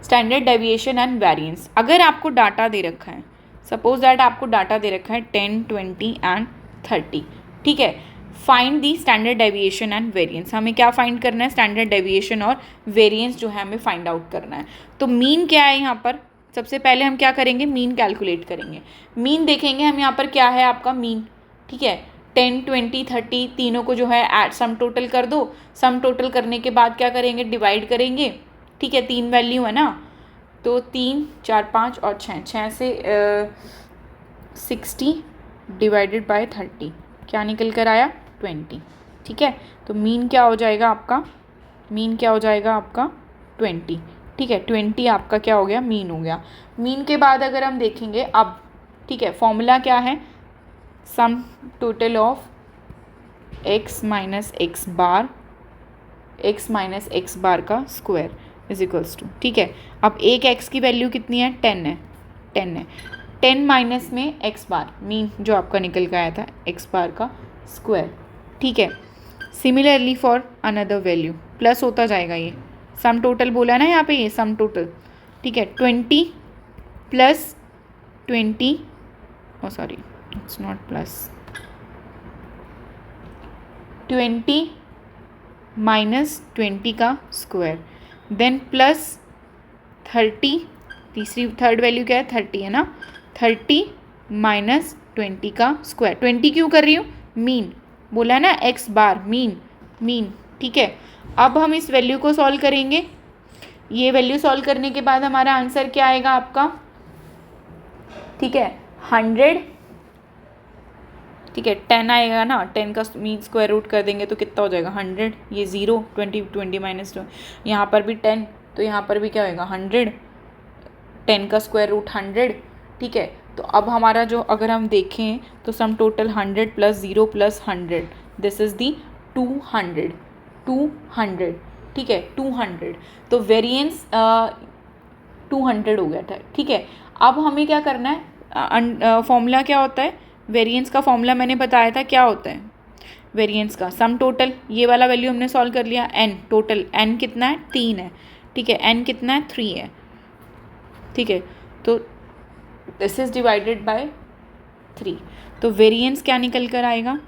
Standard deviation and variance. अगर आपको डाटा दे रखा है, सपोज दैट आपको डाटा दे रखा है 10, 20 एंड 30, ठीक है, find the standard deviation and variance. हमें क्या फाइंड करना है? स्टैंडर्ड डेविएशन और वेरिएंस जो है हमें फाइंड आउट करना है। तो मीन क्या है यहाँ पर? सबसे पहले हम क्या करेंगे, मीन कैलकुलेट करेंगे। मीन देखेंगे हम यहाँ पर क्या है आपका मीन, ठीक है। 10, 20, 30 तीनों को जो है एड सम टोटल कर दो। सम टोटल करने के बाद क्या करेंगे, डिवाइड करेंगे, ठीक है। 3 वैल्यू है ना, तो 3, 4, 5 और 6 से 60 डिवाइडेड बाय 30 क्या निकल कर आया, 20, ठीक है। तो मीन क्या हो जाएगा आपका, मीन क्या हो जाएगा आपका 20, ठीक है। 20 आपका क्या हो गया, मीन हो गया। मीन के बाद अगर हम देखेंगे अब, ठीक है, फॉर्मूला क्या है, sum total of x minus x bar, x minus x bar का स्क्वायर इज इक्वल्स टू, ठीक है। अब एक x की वैल्यू कितनी है, 10 है, 10 है। 10 माइनस में x बार, मीन जो आपका निकल के आया था x बार का स्क्वायर, ठीक है। Similarly for another value plus होता जाएगा, ये सम टोटल बोला है ना यहाँ पे, ये सम टोटल, ठीक है। 20 plus 20, oh sorry it's not plus, 20 minus 20 का square, then plus 30, third value क्या है, 30 है ना, 30 माइनस 20 का स्क्वायर। 20 क्यों कर रही हूँ, मीन बोला है ना, एक्स बार मीन, ठीक है। अब हम इस वैल्यू को सॉल्व करेंगे। ये वैल्यू सॉल्व करने के बाद हमारा आंसर क्या आएगा आपका, ठीक है, 100, ठीक है। 10 आएगा ना, 10 का मीन स्क्वायर रूट कर देंगे तो कितना हो जाएगा, 100, ये 0, 20 माइनस 2, यहाँ पर भी 10, तो यहाँ पर भी क्या होएगा 100, 10 का स्क्वायर रूट 100, ठीक है। तो अब हमारा जो, अगर हम देखें तो sum total 100 plus 0 plus 100, this is the 200, ठीक है, 200। तो वेरिएंस 200 हो गया था, ठीक है। अब हमें क्या करना है, फॉर्मूला क्या होता है, वेरिएंस का फॉर्मूला मैंने बताया था, क्या होता है वेरिएंस का, सम टोटल, ये वाला वैल्यू हमने सॉल्व कर लिया, n टोटल, n कितना है, 3 है, ठीक है, n कितना है, 3 है, ठीक है। तो दिस इज डिवाइडेड बाय 3, तो वेरिएंस क्या निकल कर आएगा,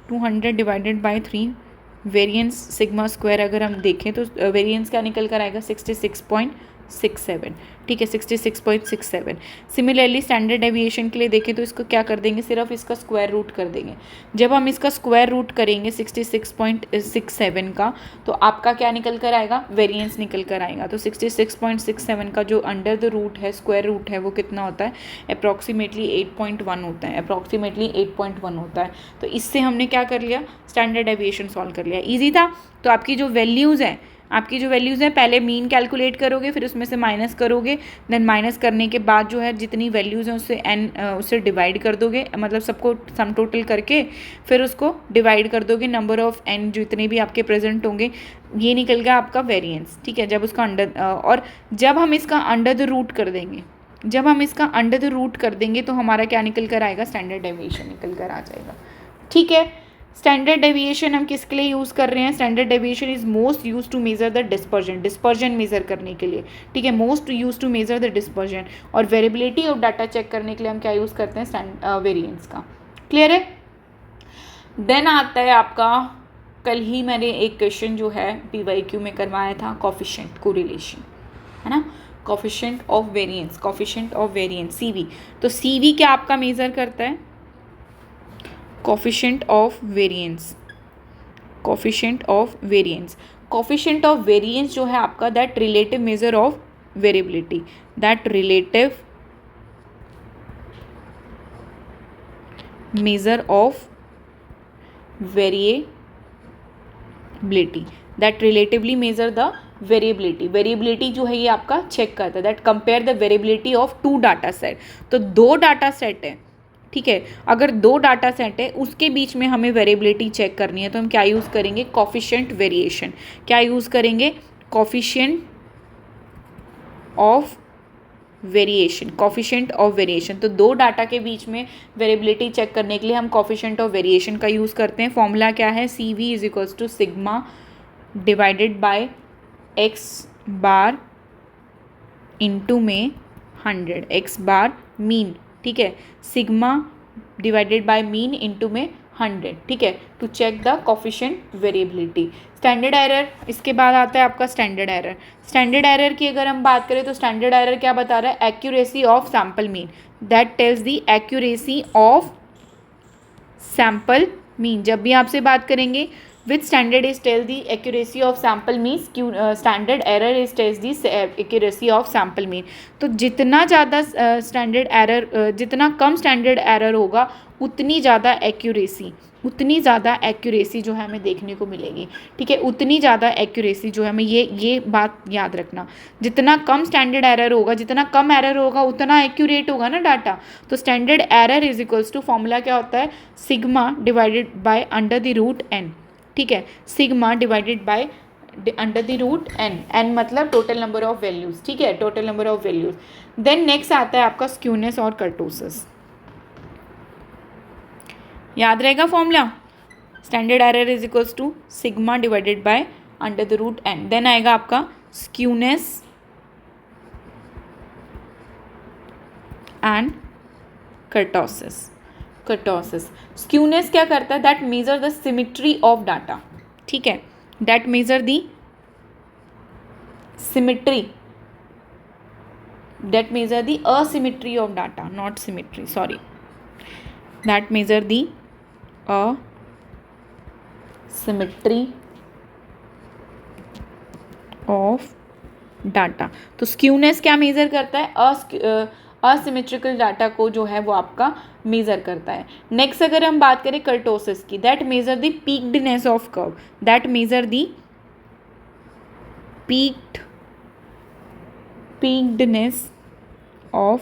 200 divided by 3, variance sigma square अगर हम देखें तो वेरिएंस क्या निकल कर आएगा, 66.67, ठीक है, 66.67। सिमिलरली स्टैंडर्ड डेविएशन के लिए देखें तो इसको क्या कर देंगे, सिर्फ इसका स्क्वायर रूट कर देंगे। जब हम इसका स्क्वायर रूट करेंगे 66.67 का, तो आपका क्या निकल कर आएगा, वेरिएंस निकल कर आएगा। तो 66.67 का जो अंडर द रूट है, स्क्वायर रूट है, वो कितना होता है, अप्रॉक्सीमेटली 8.1 होता है, अप्रॉक्सीमेटली 8.1 होता है। तो इससे हमने क्या कर लिया, स्टैंडर्ड डेविएशन सॉल्व कर लिया, ईजी था। तो आपकी जो वैल्यूज़ हैं, पहले मीन कैलकुलेट करोगे, फिर उसमें से माइनस करोगे, देन माइनस करने के बाद जो है जितनी वैल्यूज़ हैं उससे डिवाइड कर दोगे, मतलब सबको सम टोटल करके फिर उसको डिवाइड कर दोगे नंबर ऑफ n जितने भी आपके प्रेजेंट होंगे, ये निकल गया आपका वेरिएंस, ठीक है। जब उसका और जब हम इसका अंडर द रूट कर देंगे तो हमारा क्या निकल कर आएगा, स्टैंडर्ड डेविएशन निकल कर आ जाएगा, ठीक है। स्टैंडर्ड डेविएशन हम किसके लिए यूज़ कर रहे हैं, standard deviation is most use to measure the dispersion measure करने के लिए, ठीक है, most use to measure the dispersion. और वेरिएबिलिटी ऑफ डाटा चेक करने के लिए हम क्या यूज़ करते हैं, वेरिएंस का, क्लियर है। देन आता है आपका, कल ही मैंने एक क्वेश्चन जो है PYQ में करवाया था, कोफिशिएंट कोरिलेशन, है ना, कोफिशिएंट ऑफ वेरिएंस CV। तो CV क्या आपका मेजर करता है, कोफिशिएंट ऑफ वेरिएंस जो है आपका, that relative measure of variability, that relative measure of variability, that relatively measure the variability जो है ये आपका चेक करता है, that compare the variability of 2 data set. तो 2 डाटा सेट है, ठीक है, अगर 2 डाटा सेट है उसके बीच में हमें वेरिएबिलिटी चेक करनी है, तो हम क्या यूज़ करेंगे, कोफिशिएंट वेरिएशन। क्या यूज़ करेंगे, कोफिशिएंट ऑफ वेरिएशन। तो 2 डाटा के बीच में वेरिएबिलिटी चेक करने के लिए हम कोफिशिएंट ऑफ वेरिएशन का यूज़ करते हैं। फॉर्मूला क्या है, CV is equals to sigma divided by x bar into में 100, एक्स बार मीन, ठीक है, sigma divided by mean into में 100, ठीक है, to check the coefficient variability. Standard error, इसके बाद आता है आपका स्टैंडर्ड एरर। स्टैंडर्ड एरर की अगर हम बात करें तो स्टैंडर्ड एरर क्या बता रहा है? Accuracy of sample mean, that tells the accuracy of sample mean. जब भी आपसे बात करेंगे with standard is tell the accuracy of sample means, standard error is tells the accuracy of sample mean. तो जितना ज़्यादा स्टैंडर्ड एरर, जितना कम standard error होगा उतनी ज़्यादा एक्यूरेसी जो है हमें देखने को मिलेगी, ठीक है, उतनी ज़्यादा एक्यूरेसी जो है हमें, ये बात याद रखना। जितना कम स्टैंडर्ड एरर होगा, जितना कम एरर होगा उतना एक्यूरेट होगा ना डाटा। तो standard error is equals to, formula क्या होता है? Sigma divided by under the root N, ठीक है, sigma divided by under the root n, n मतलब टोटल नंबर ऑफ वैल्यूज, ठीक है, total number of values. Then next आता है आपका स्क्यूनेस और कर्टोसिस। याद रहेगा formula? Standard error is equals to sigma divided by under the root n. Then आएगा आपका स्क्यूनेस एंड कर्टोसिस। स्क्यूनेस क्या करता है? That measure the symmetry of data, ठीक है, that measure the symmetry, that measure the asymmetry of data, not symmetry, sorry, that measure the asymmetry of data. तो skewness क्या major करता है? Asymmetrical data को जो है वो आपका मेजर करता है। नेक्स्ट अगर हम बात करें कर्टोसिस की, that measure the peakedness of curve, that measure the peakedness of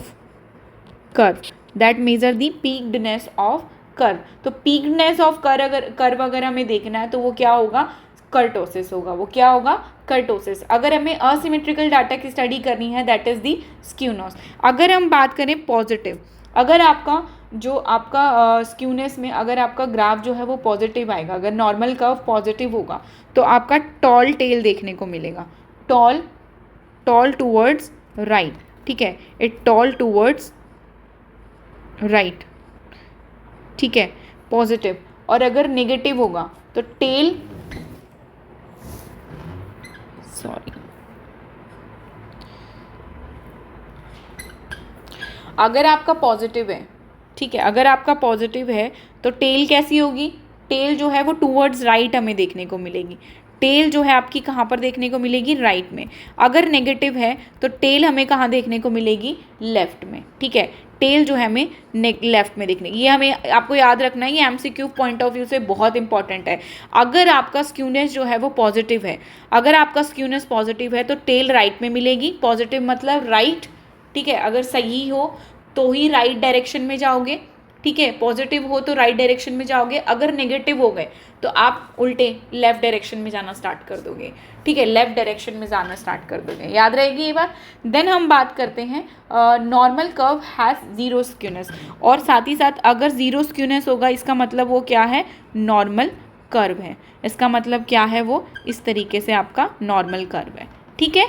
curve, that measure the peakedness of curve। तो peakedness of कर्व अगर हमें देखना है तो वो क्या होगा? कर्टोसिस होगा। वो क्या होगा? कर्टोसिस। अगर हमें असिमेट्रिकल डाटा की स्टडी करनी है दैट इज दी स्क्यूनोस। अगर हम बात करें पॉजिटिव, अगर आपका जो आपका स्क्यूनेस में अगर आपका ग्राफ जो है वो पॉजिटिव आएगा, अगर नॉर्मल कर्व पॉजिटिव होगा तो आपका टॉल टेल देखने को मिलेगा, टॉल टूवर्ड्स राइट, ठीक है, इट टॉल टूवर्ड्स राइट, ठीक है, पॉजिटिव। और अगर नेगेटिव होगा तो टेल, सॉरी, अगर आपका पॉजिटिव है, ठीक है, अगर आपका पॉजिटिव है तो टेल कैसी होगी? टेल जो है वो टूवर्ड्स राइट हमें देखने को मिलेगी। टेल जो है आपकी कहाँ पर देखने को मिलेगी? राइट में। अगर नेगेटिव है तो टेल हमें कहाँ देखने को मिलेगी? लेफ्ट में, ठीक है, टेल जो है हमें लेफ्ट में देखने। ये हमें आपको याद रखना है, ये एमसीक्यू पॉइंट ऑफ व्यू से बहुत इंपॉर्टेंट है। अगर आपका स्क्यूनेस जो है वो पॉजिटिव है, अगर आपका स्क्यूनेस पॉजिटिव है तो टेल राइट में मिलेगी। पॉजिटिव मतलब राइट, ठीक है, अगर सही हो तो ही राइट डायरेक्शन में जाओगे, ठीक है, पॉजिटिव हो तो राइट डायरेक्शन में जाओगे। अगर नेगेटिव हो गए तो आप उल्टे लेफ्ट डायरेक्शन में जाना स्टार्ट कर दोगे, ठीक है, लेफ्ट डायरेक्शन में जाना स्टार्ट कर दोगे। याद रहेगी ये बात। देन हम बात करते हैं normal curve has zero skewness, और साथ ही साथ अगर जीरो स्क्यूनेस होगा इसका मतलब वो क्या है? नॉर्मल कर्व है। इसका मतलब क्या है? वो इस तरीके से आपका नॉर्मल कर्व है, ठीक है।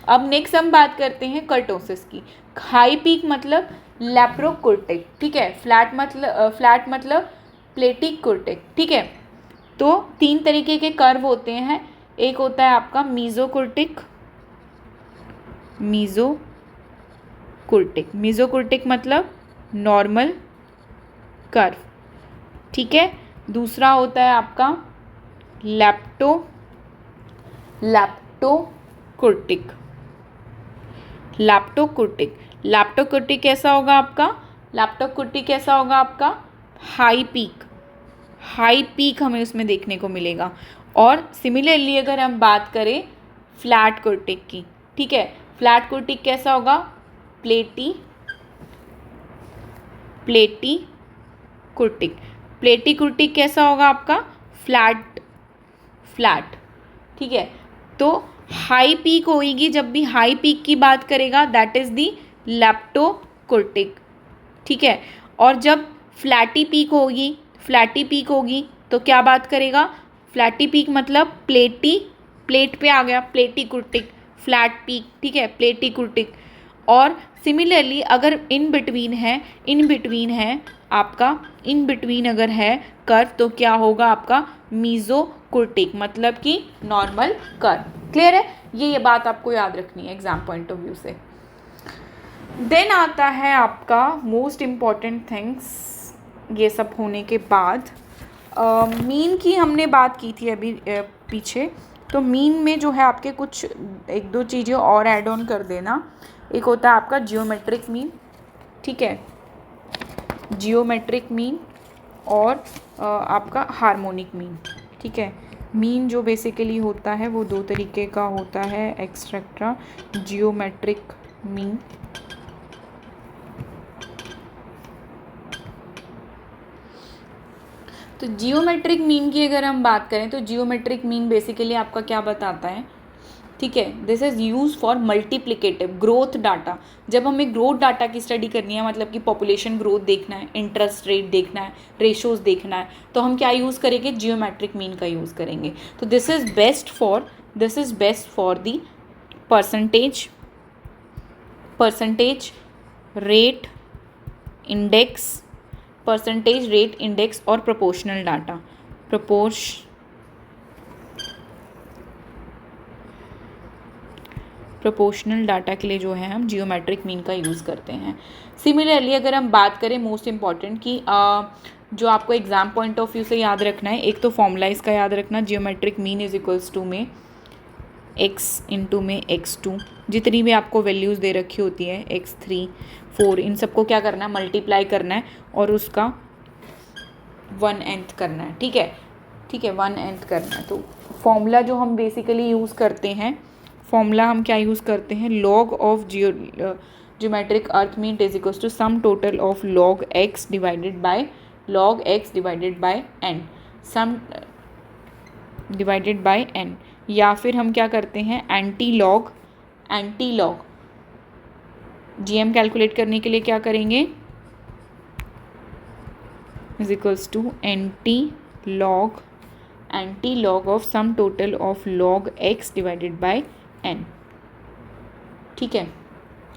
अब नेक्स्ट हम बात करते हैं कर्टोसिस की। हाई पीक मतलब लैप्रोकुर्टिक, ठीक है, फ्लैट मतलब प्लेटिक कुर्टिक, ठीक है। तो तीन तरीके के कर्व होते हैं। एक होता है आपका मीजोकुर्टिक, मीजोकुर्टिक मतलब नॉर्मल कर्व, ठीक है। दूसरा होता है आपका लैप्टोकुर्टिक। लैप्टोकुर्टिक कैसा होगा आपका? लैप्टोकुर्टिक कैसा होगा आपका? हाई पीक हमें उसमें देखने को मिलेगा। और सिमिलरली अगर हम बात करें फ्लैट कुर्टिक की, ठीक है, फ्लैट कुर्टिक कैसा होगा? प्लेटी कुर्टिक कैसा होगा आपका? फ्लैट, ठीक है। तो हाई पीक होगी, जब भी हाई पीक की बात करेगा दैट इज दी लैप्टोकुर्टिक, ठीक है। और जब फ्लैटी पीक होगी तो क्या बात करेगा? फ्लैटी पीक मतलब प्लेट पे आ गया, प्लेटी कुर्टिक, फ्लैट पीक, ठीक है, प्लेटी कुर्टिक। और सिमिलरली अगर इन बिटवीन है आपका, इन बिटवीन अगर है कर्व तो क्या होगा आपका मीजोकुर्टिक, मतलब कि नॉर्मल कर्व। क्लियर है, ये बात आपको याद रखनी है एग्जाम पॉइंट ऑफ व्यू से। देन आता है आपका मोस्ट इम्पॉर्टेंट थिंग्स, ये सब होने के बाद मीन की हमने बात की थी अभी पीछे, तो मीन में जो है आपके कुछ एक दो चीज़ें और ऐड ऑन कर देना। एक होता है आपका जियोमेट्रिक मीन, ठीक है, जियोमेट्रिक मीन और आपका हार्मोनिक मीन, ठीक है। मीन जो बेसिकली होता है वो दो तरीके का होता है एक्सेट्रा। जियोमेट्रिक मीन, तो जियोमेट्रिक मीन की अगर हम बात करें तो जियोमेट्रिक मीन बेसिकली आपका क्या बताता है, ठीक है, this is use for multiplicative growth data. जब हमें ग्रोथ डाटा की स्टडी करनी है, मतलब कि पॉपुलेशन ग्रोथ देखना है, इंटरेस्ट रेट देखना है, रेशोज देखना है, तो हम क्या यूज़ करेंगे, जियोमेट्रिक मीन का यूज़ करेंगे। तो this is best for the percentage rate index और प्रोपोर्शनल डाटा। प्रोपोर्शनल डाटा के लिए जो है हम जियोमेट्रिक मीन का यूज़ करते हैं। सिमिलरली अगर हम बात करें मोस्ट इम्पॉर्टेंट की जो आपको एग्जाम पॉइंट ऑफ व्यू से याद रखना है, एक तो फॉर्मूला इसका याद रखना, geometric mean is equals to में x इंटू में x2, जितनी भी आपको वैल्यूज़ दे रखी होती है x3 4, इन सबको क्या करना है, मल्टीप्लाई करना है और उसका 1nth करना है, ठीक है, 1nth करना है। तो फॉर्मूला जो हम बेसिकली यूज़ करते हैं, फॉर्मूला हम क्या यूज़ करते हैं, लॉग ऑफ जियोमेट्रिक अर्थ mean is equals to sum total of log x divided by n, sum divided by n। या फिर हम क्या करते हैं, एंटी लॉग GM कैलकुलेट करने के लिए क्या करेंगे, is equals to anti log of sum total of log x divided by n, ठीक है।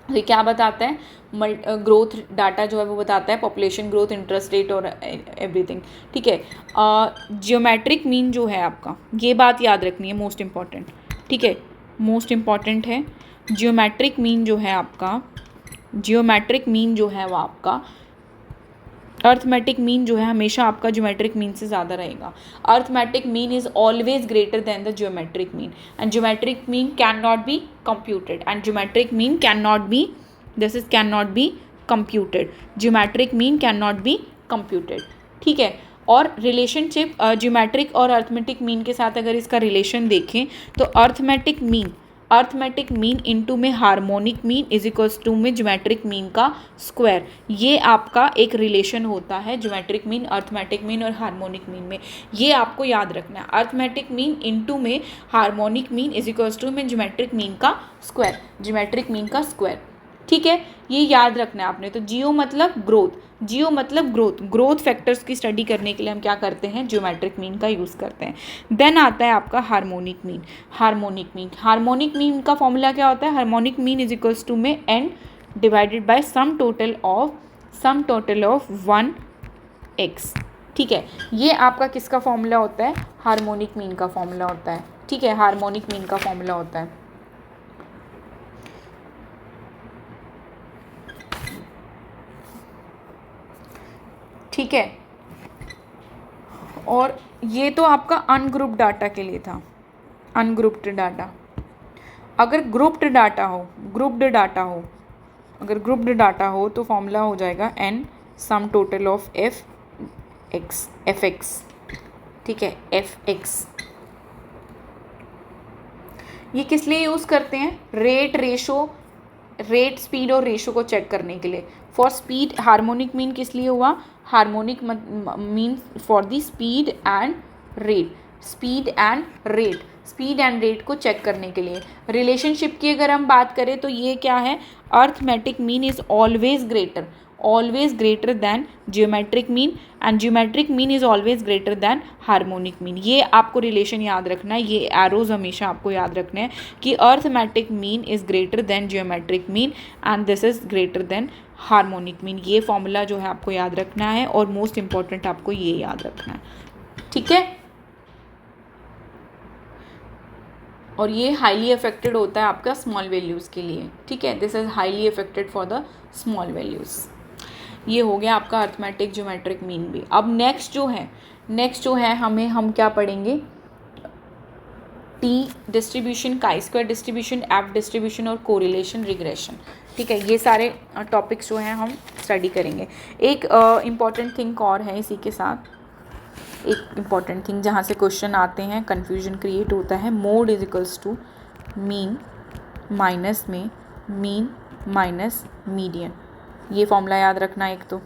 तो ये क्या बताता है, ग्रोथ डाटा जो है वो बताता है पॉपुलेशन ग्रोथ, इंटरेस्ट रेट और एवरीथिंग, ठीक है। जियोमेट्रिक मीन जो है आपका, ये बात याद रखनी है, मोस्ट इम्पॉर्टेंट, ठीक है, मोस्ट इम्पॉर्टेंट है। जियोमेट्रिक मीन जो है वो आपका अर्थमेटिक मीन जो है हमेशा आपका ज्योमेट्रिक मीन से ज़्यादा रहेगा। Arithmetic mean is always greater than the geometric mean, and geometric mean can not be computed, and geometric mean can not be computed, geometric mean can not be computed, ठीक है। और relationship geometric और arithmetic mean के साथ अगर इसका relation देखें तो अर्थमेटिक मीन इनटू में harmonic mean is equals to में ज्योमेट्रिक मीन का स्क्वायर, ये आपका एक रिलेशन होता है ज्योमेट्रिक मीन, अर्थमेटिक मीन और हार्मोनिक मीन में, ये आपको याद रखना है। अर्थमेटिक मीन इनटू में harmonic mean is equals to में ज्योमेट्रिक मीन का स्क्वायर, ठीक है, ये याद रखना है आपने। तो जियो मतलब ग्रोथ फैक्टर्स की स्टडी करने के लिए हम क्या करते हैं, ज्योमेट्रिक मीन का यूज़ करते हैं। देन आता है आपका हार्मोनिक मीन का फॉर्मूला क्या होता है, harmonic mean is equals to में n divided by sum total of 1x, ठीक है। ये आपका किसका फॉर्मूला होता है, हार्मोनिक मीन का फॉर्मूला होता है, ठीक है, हार्मोनिक मीन का फॉर्मूला होता है। ठीक है, और ये तो आपका अनग्रुप्ड डाटा के लिए था, अनग्रुप्ड डाटा। अगर ग्रुप्ड डाटा हो तो फॉर्मूला हो जाएगा n some total of fx, ठीक है, fx। ये किस लिए यूज़ करते हैं, रेट स्पीड और रेशो को चेक करने के लिए। फॉर स्पीड हार्मोनिक मीन किस लिए हुआ, harmonic mean for the speed and rate को चेक करने के लिए। रिलेशनशिप की अगर हम बात करें तो ये क्या है, arithmetic mean is always greater always greater than geometric mean and geometric mean is always greater than harmonic mean. ये आपको रिलेशन याद रखना है, ये एरोज हमेशा आपको याद रखने हैं कि arithmetic mean is greater than geometric mean and this is greater than harmonic mean. ये फॉर्मूला जो है आपको याद रखना है और मोस्ट इंपॉर्टेंट आपको ये याद रखना है, ठीक है। और ये हाईली अफेक्टेड होता है आपका स्मॉल वैल्यूज़ के लिए, ठीक है। This is highly affected for the small values. ये हो गया आपका अर्थमेटिक ज्योमेट्रिक मीन भी। अब नेक्स्ट जो है हम क्या पढ़ेंगे, T distribution, chi square distribution, F distribution और कोरिलेशन रिग्रेशन, ठीक है। ये सारे टॉपिक्स जो हैं हम स्टडी करेंगे। एक इम्पॉर्टेंट थिंग और है इसी के साथ, एक इम्पॉर्टेंट थिंग जहाँ से क्वेश्चन आते हैं, कन्फ्यूजन क्रिएट होता है। Mode is equals to mean minus में मीन माइनस मीडियन, ये फॉर्मूला याद रखना एक तो,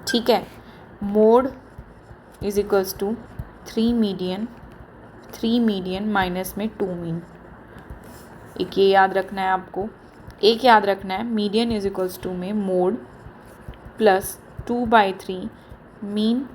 ठीक है। Mode is equals to 3 median minus में 2 मीन, एक ये याद रखना है आपको। एक याद रखना है मीडियन इज इक्वल्स टू में मोड प्लस 2/3 मीन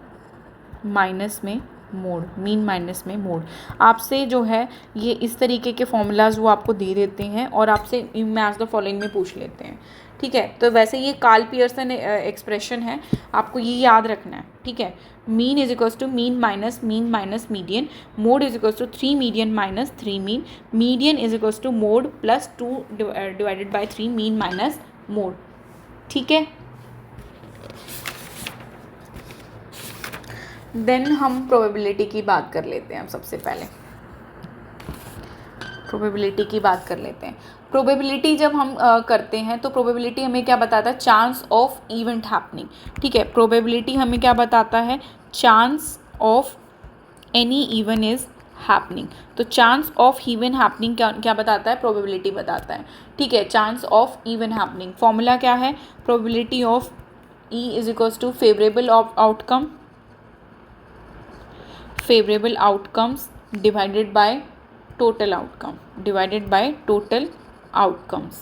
माइनस में मोड, मीन माइनस में मोड। आपसे जो है ये इस तरीके के फॉर्मूलाज वो आपको दे देते हैं और आपसे मैच द फॉलोइंग में पूछ लेते हैं, ठीक है। तो वैसे ये कार्ल पियर्सन एक्सप्रेशन है, आपको ये याद रखना है, ठीक है। Mean is equals to mean minus median, mode is equals to 3 median minus 3 mean, median is equals to mode plus 2 divided by 3 mean minus mode, ठीक है। देन हम प्रोबेबिलिटी की बात कर लेते हैं। सबसे पहले प्रोबेबिलिटी की बात कर लेते हैं। प्रोबेबिलिटी जब हम करते हैं तो प्रोबेबिलिटी हमें क्या बताता है, चांस ऑफ इवेंट हैपनिंग, ठीक है। प्रोबेबिलिटी हमें क्या बताता है, chance of any event is happening. तो चांस ऑफ इवेंट हैपनिंग क्या बताता है, प्रोबेबिलिटी बताता है, ठीक है। Chance of event happening formula क्या है, probability of E is equals to favourable outcomes divided by total outcomes,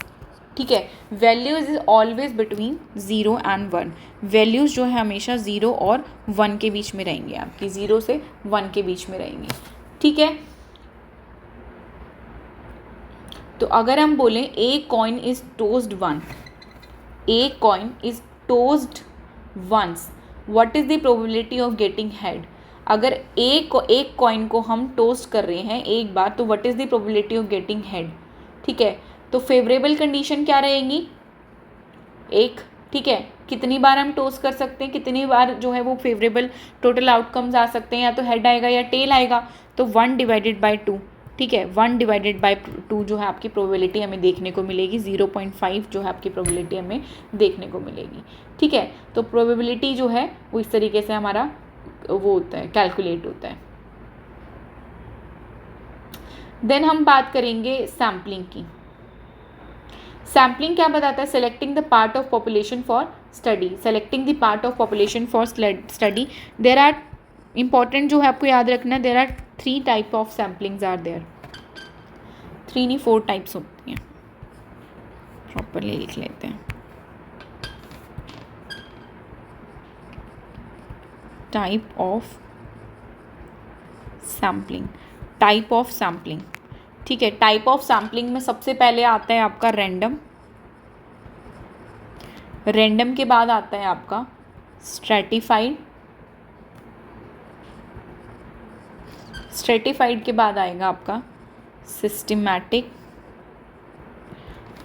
ठीक है। Values is always between 0 and 1, values जो है हमेशा 0 और 1 के बीच में रहेंगे, आपकी 0 से 1 के बीच में रहेंगे, ठीक है। तो अगर हम बोलें a coin is tossed once, what is the probability of getting head. अगर एक कॉइन को हम टोस्ट कर रहे हैं एक बार, तो what is the probability of getting head, ठीक है। तो फेवरेबल कंडीशन क्या रहेगी, एक, ठीक है। कितनी बार हम टोस्ट कर सकते हैं, कितनी बार जो है वो फेवरेबल टोटल आउटकम्स आ सकते हैं, या तो हेड आएगा या टेल आएगा। तो 1 डिवाइडेड बाई 2, ठीक है। 1 डिवाइडेड बाई 2 जो है आपकी प्रोबेबिलिटी हमें देखने को मिलेगी, 0.5 जो है आपकी प्रोबेबिलिटी हमें देखने को मिलेगी, ठीक है। तो प्रोबेबिलिटी जो है वो इस तरीके से हमारा वो होता है, कैलकुलेट होता है। देन हम बात करेंगे सैम्पलिंग की। सैम्पलिंग क्या बताता है, selecting the part of population for study, there are important जो है आपको याद रखना है, there are 3 type of samplings are there, 3 नहीं 4 टाइप्स होती हैं, प्रॉपरली लिख लेते हैं। टाइप ऑफ सैम्पलिंग, ठीक है। टाइप ऑफ सैम्पलिंग में सबसे पहले आता है आपका रैंडम के बाद आता है आपका स्ट्रेटिफाइड के बाद आएगा आपका सिस्टमैटिक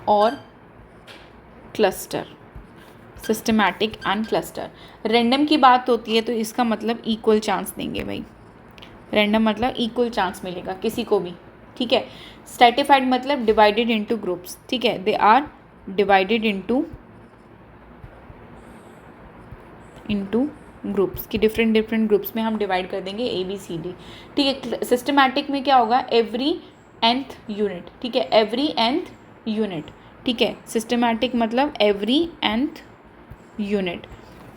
और cluster, systematic and cluster. Random की बात होती है तो इसका मतलब इक्वल चांस देंगे भाई, रैंडम मतलब इक्वल चांस मिलेगा किसी को भी, ठीक है। स्ट्रेटिफाइड मतलब डिवाइडेड इनटू ग्रुप्स, ठीक है, they are divided into groups की डिफरेंट ग्रुप्स में हम डिवाइड कर देंगे ABCD, ठीक है। सिस्टमैटिक में क्या होगा, एवरी nth यूनिट, ठीक है, एवरी nth यूनिट, ठीक है। सिस्टमैटिक मतलब एवरी nth यूनिट,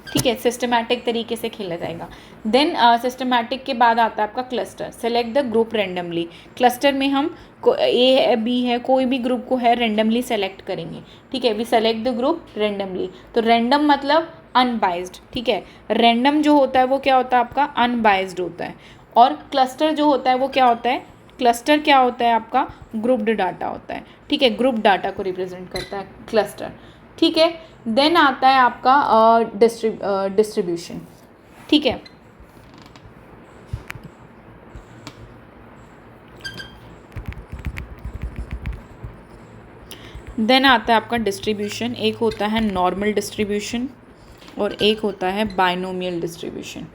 ठीक है, सिस्टमैटिक तरीके से खेला जाएगा। देन सिस्टमैटिक के बाद आता है आपका cluster. Select the group randomly. Cluster में हम ए है, बी है, कोई भी ग्रुप को है रेंडमली सेलेक्ट करेंगे। ठीक है, we select the group randomly. तो रैंडम मतलब अनबाइज्ड। ठीक है, रैंडम जो होता है वो क्या होता है आपका, अनबाइज्ड होता है। और क्लस्टर जो होता है वो क्या होता है, क्लस्टर क्या होता है आपका, ग्रुप्ड डाटा होता है। ठीक है, ग्रुप डाटा को रिप्रेजेंट करता है क्लस्टर। ठीक है, देन आता है आपका डिस्ट्रीब्यूशन। ठीक है, देन आता है आपका डिस्ट्रीब्यूशन। एक होता है नॉर्मल डिस्ट्रीब्यूशन और एक होता है binomial distribution.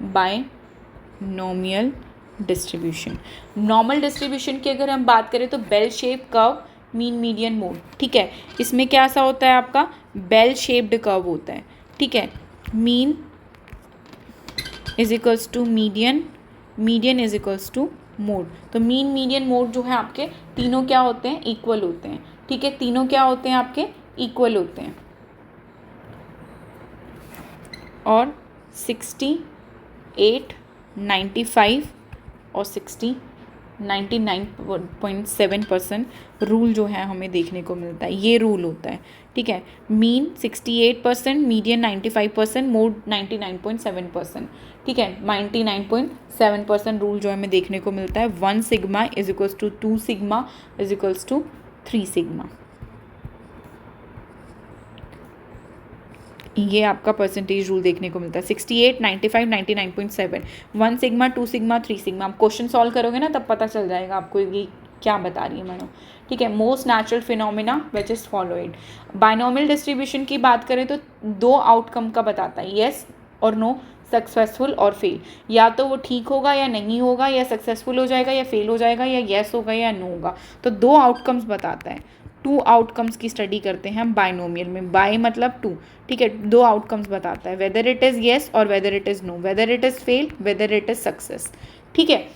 Binomial distribution. Normal distribution की अगर हम बात करें तो bell shape curve, mean median mode. ठीक है, इसमें क्या सा होता है आपका, बेल शेप्ड कर्व होता है। ठीक है, mean is equals to median, median is equals to mode. तो मीन मीडियन मोड जो है आपके तीनों क्या होते हैं, इक्वल होते हैं। ठीक है, तीनों क्या होते हैं आपके, इक्वल होते हैं। और 68, 95 और 99.7% रूल जो है हमें देखने को मिलता है, ये रूल होता है। ठीक है, मीन 68%, मीडियन 95%, मोड 99.7%। ठीक है, 99.7% रूल जो है हमें देखने को मिलता है। 1 sigma is equals to 2 sigma is equals to 3 sigma. ये आपका परसेंटेज रूल देखने को मिलता है। 68, 95, 99.7, 1 सिग्मा, 2 सिग्मा, 3 सिग्मा। आप क्वेश्चन सॉल्व करोगे ना तब पता चल जाएगा आपको ये क्या बता रही है मैडम। ठीक है, most natural phenomena which is followed. Binomial distribution की बात करें तो 2 आउटकम का बताता है, येस और नो, सक्सेसफुल और फेल। या तो वो ठीक होगा या नहीं होगा, या सक्सेसफुल हो जाएगा या फेल हो जाएगा, या येस होगा या नो होगा। तो 2 आउटकम्स बताता है। 2 आउटकम्स की स्टडी करते हैं हम बाइनोमियल में। बाय मतलब 2। ठीक है, 2 आउटकम्स बताता है, वेदर इट इज़ येस और whether it is no, whether it is fail, whether it is success. ठीक है,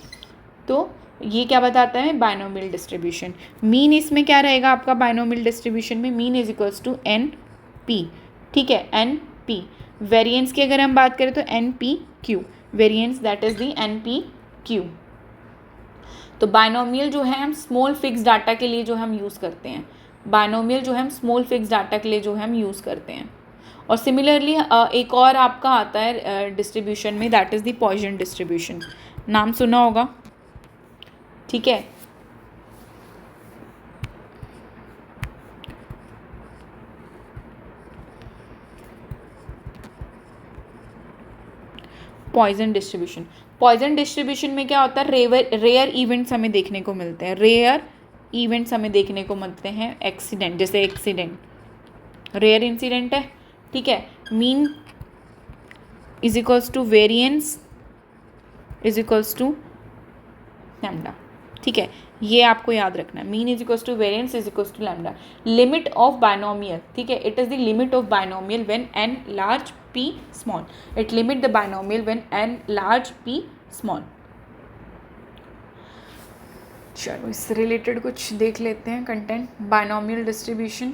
तो ये क्या बताता है, बाइनोमियल डिस्ट्रीब्यूशन। मीन इसमें क्या रहेगा आपका, बाइनोमियल डिस्ट्रीब्यूशन में mean is equals to N P. ठीक है, एन पी। वेरिएंस की अगर हम बात करें तो N P Q, variance that is the N P Q. तो बाइनोमियल जो है हम स्मॉल फिक्स डाटा के लिए जो हम यूज़ करते हैं, बाइनोमियल जो है हम स्मॉल फिक्स डाटा के लिए जो है हम यूज़ करते हैं। और सिमिलरली एक और आपका आता है डिस्ट्रीब्यूशन में, that is the Poisson distribution. नाम सुना होगा। ठीक है, पॉइजन डिस्ट्रीब्यूशन। पॉइजन डिस्ट्रीब्यूशन में क्या होता है, रेयर इवेंट्स हमें देखने को मिलते हैं। रेयर इवेंट्स हमें देखने को मिलते हैं, एक्सीडेंट, जैसे एक्सीडेंट रेयर इंसिडेंट है। ठीक है, mean is equals to variance is equals to lambda. ठीक है, ये आपको याद रखना है, mean is equals to variance is equals to lambda. Limit of binomial, ठीक है, it is the limit of binomial when N large P small. It limit the binomial when N large P small. चलो इससे related कुछ देख लेते हैं content. Binomial distribution,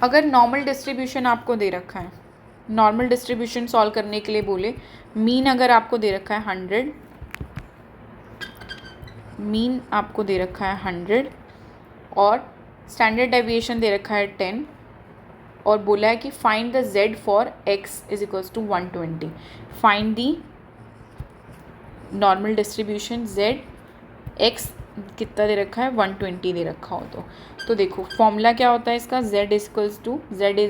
अगर normal distribution आपको दे रखा है, नॉर्मल डिस्ट्रीब्यूशन सॉल्व करने के लिए बोले, मीन अगर आपको दे रखा है 100, मीन आपको दे रखा है 100 और स्टैंडर्ड डेविएशन दे रखा है 10, और बोला है कि find the z for x is equals to 120। Find the normal distribution z, x कितना दे रखा है, 120 दे रखा हो तो देखो फॉर्मूला क्या होता है इसका, z is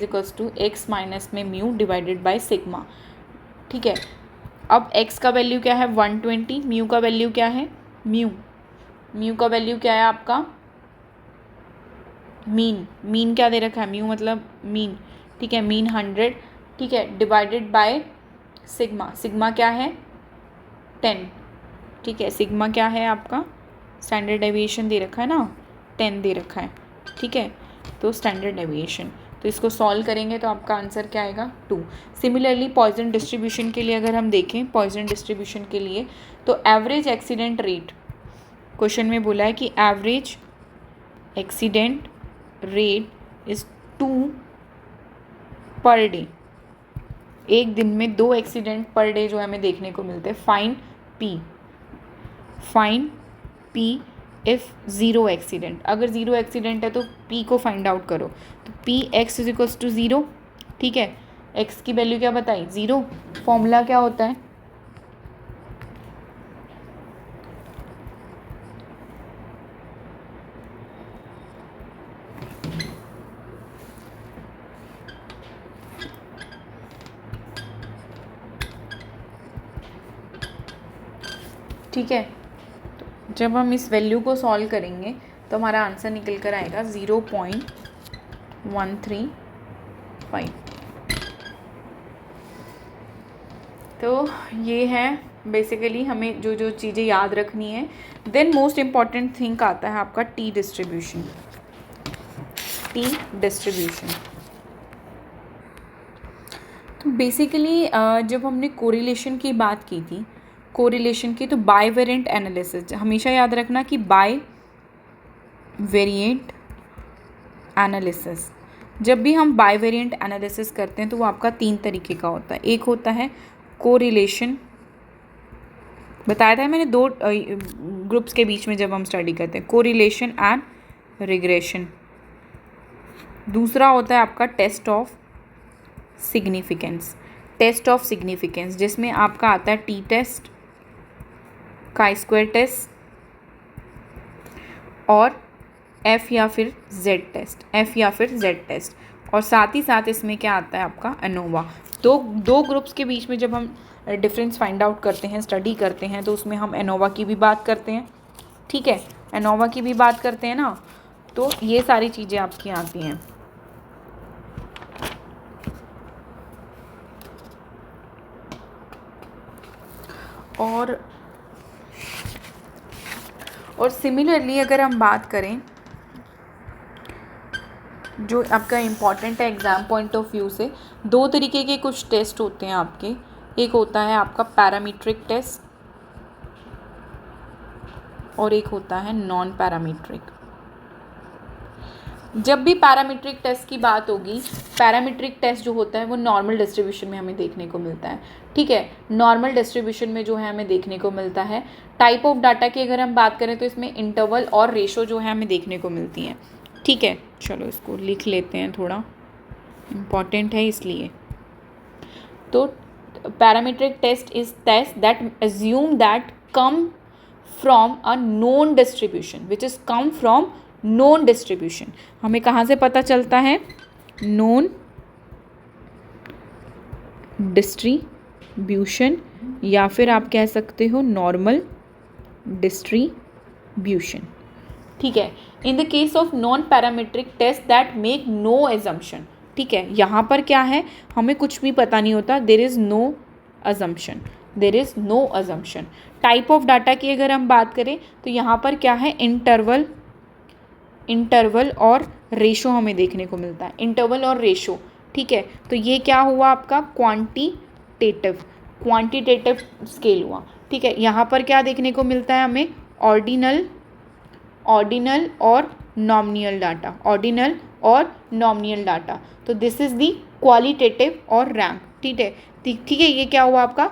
equals to x minus में म्यू डिवाइडेड बाय सिग्मा। ठीक है, अब x का वैल्यू क्या है 120, म्यू का वैल्यू क्या है, म्यू का वैल्यू क्या है आपका, मीन क्या दे रखा है, म्यू मतलब मीन। ठीक है, मीन 100। ठीक है, डिवाइडेड बाय सिग्मा क्या है 10। ठीक है, सिग्मा क्या है आपका, स्टैंडर्ड डेविएशन दे रखा है ना, 10 दे रखा है। ठीक है, तो स्टैंडर्ड डेविएशन तो इसको सॉल्व करेंगे तो आपका आंसर क्या आएगा 2। सिमिलरली पॉइजन डिस्ट्रीब्यूशन के लिए अगर हम देखें, पॉइजन डिस्ट्रीब्यूशन के लिए तो एवरेज एक्सीडेंट रेट, क्वेश्चन में बोला है कि average accident rate is 2 per day. एक दिन में 2 एक्सीडेंट पर डे जो हमें देखने को मिलते हैं। फाइन पी इफ़ 0 एक्सीडेंट, अगर 0 एक्सीडेंट है तो पी को फाइंड आउट करो। तो P X is equals to 0, ठीक है। एक्स की वैल्यू क्या बताई 0, फॉर्मूला क्या होता है, ठीक है। तो जब हम इस वैल्यू को सॉल्व करेंगे तो हमारा आंसर निकल कर आएगा 0.135। तो ये है बेसिकली हमें जो जो चीज़ें याद रखनी है। देन मोस्ट इम्पॉर्टेंट थिंग आता है आपका टी डिस्ट्रीब्यूशन। तो बेसिकली जब हमने कोरिलेशन की बात की थी, तो बाई वेरिएंट एनालिसिस, हमेशा याद रखना कि बाई वेरिएंट एनालिसिस, जब भी हम बाई वेरिएंट एनालिसिस करते हैं तो वो आपका 3 तरीके का होता है। एक होता है कोरिलेशन, बताया था मैंने 2 ग्रुप्स के बीच में जब हम स्टडी करते हैं, कोरिलेशन एंड रिग्रेशन। दूसरा होता है आपका टेस्ट ऑफ सिग्निफिकेंस, जिसमें आपका आता है टी टेस्ट, chi-square टेस्ट और एफ या फिर जेड टेस्ट, और साथ ही साथ इसमें क्या आता है आपका एनोवा। दो ग्रुप्स के बीच में जब हम डिफरेंस फाइंड आउट करते हैं, स्टडी करते हैं, तो उसमें हम एनोवा की भी बात करते हैं, ठीक है, एनोवा की भी बात करते हैं ना। तो ये सारी चीज़ें आपकी आती हैं। और सिमिलरली अगर हम बात करें, जो आपका इम्पॉर्टेंट है एग्ज़ाम पॉइंट ऑफ व्यू से, 2 तरीके के कुछ टेस्ट होते हैं आपके। एक होता है आपका पैरामीट्रिक टेस्ट और एक होता है नॉन पैरामीट्रिक। जब भी पैरामीट्रिक टेस्ट की बात होगी, पैरामीट्रिक टेस्ट जो होता है वो नॉर्मल डिस्ट्रीब्यूशन में हमें देखने को मिलता है, ठीक है। नॉर्मल डिस्ट्रीब्यूशन में जो है हमें देखने को मिलता है। टाइप ऑफ डाटा की अगर हम बात करें तो इसमें इंटरवल और रेशो जो है हमें देखने को मिलती हैं, ठीक है। चलो इसको लिख लेते हैं, थोड़ा इम्पॉर्टेंट है इसलिए। तो parametric test is test that assume that come from a known distribution, which is come from known distribution। हमें कहाँ से पता चलता है, known distribution, या फिर आप कह सकते हो नॉर्मल डिस्ट्रीब्यूशन, ठीक है। In the case of non parametric test that make no assumption, ठीक है। यहाँ पर क्या है, हमें कुछ भी पता नहीं होता, there is no assumption. Type of data की अगर हम बात करें तो यहाँ पर क्या है, इंटरवल और रेशो हमें देखने को मिलता है, इंटरवल और रेशो, ठीक है। तो ये क्या हुआ आपका क्वांटिटेटिव स्केल हुआ, ठीक है। यहाँ पर क्या देखने को मिलता है हमें, ऑर्डिनल और नॉमिनल डाटा, तो दिस इज दी क्वालिटेटिव और रैंक, ठीक है। ये क्या हुआ आपका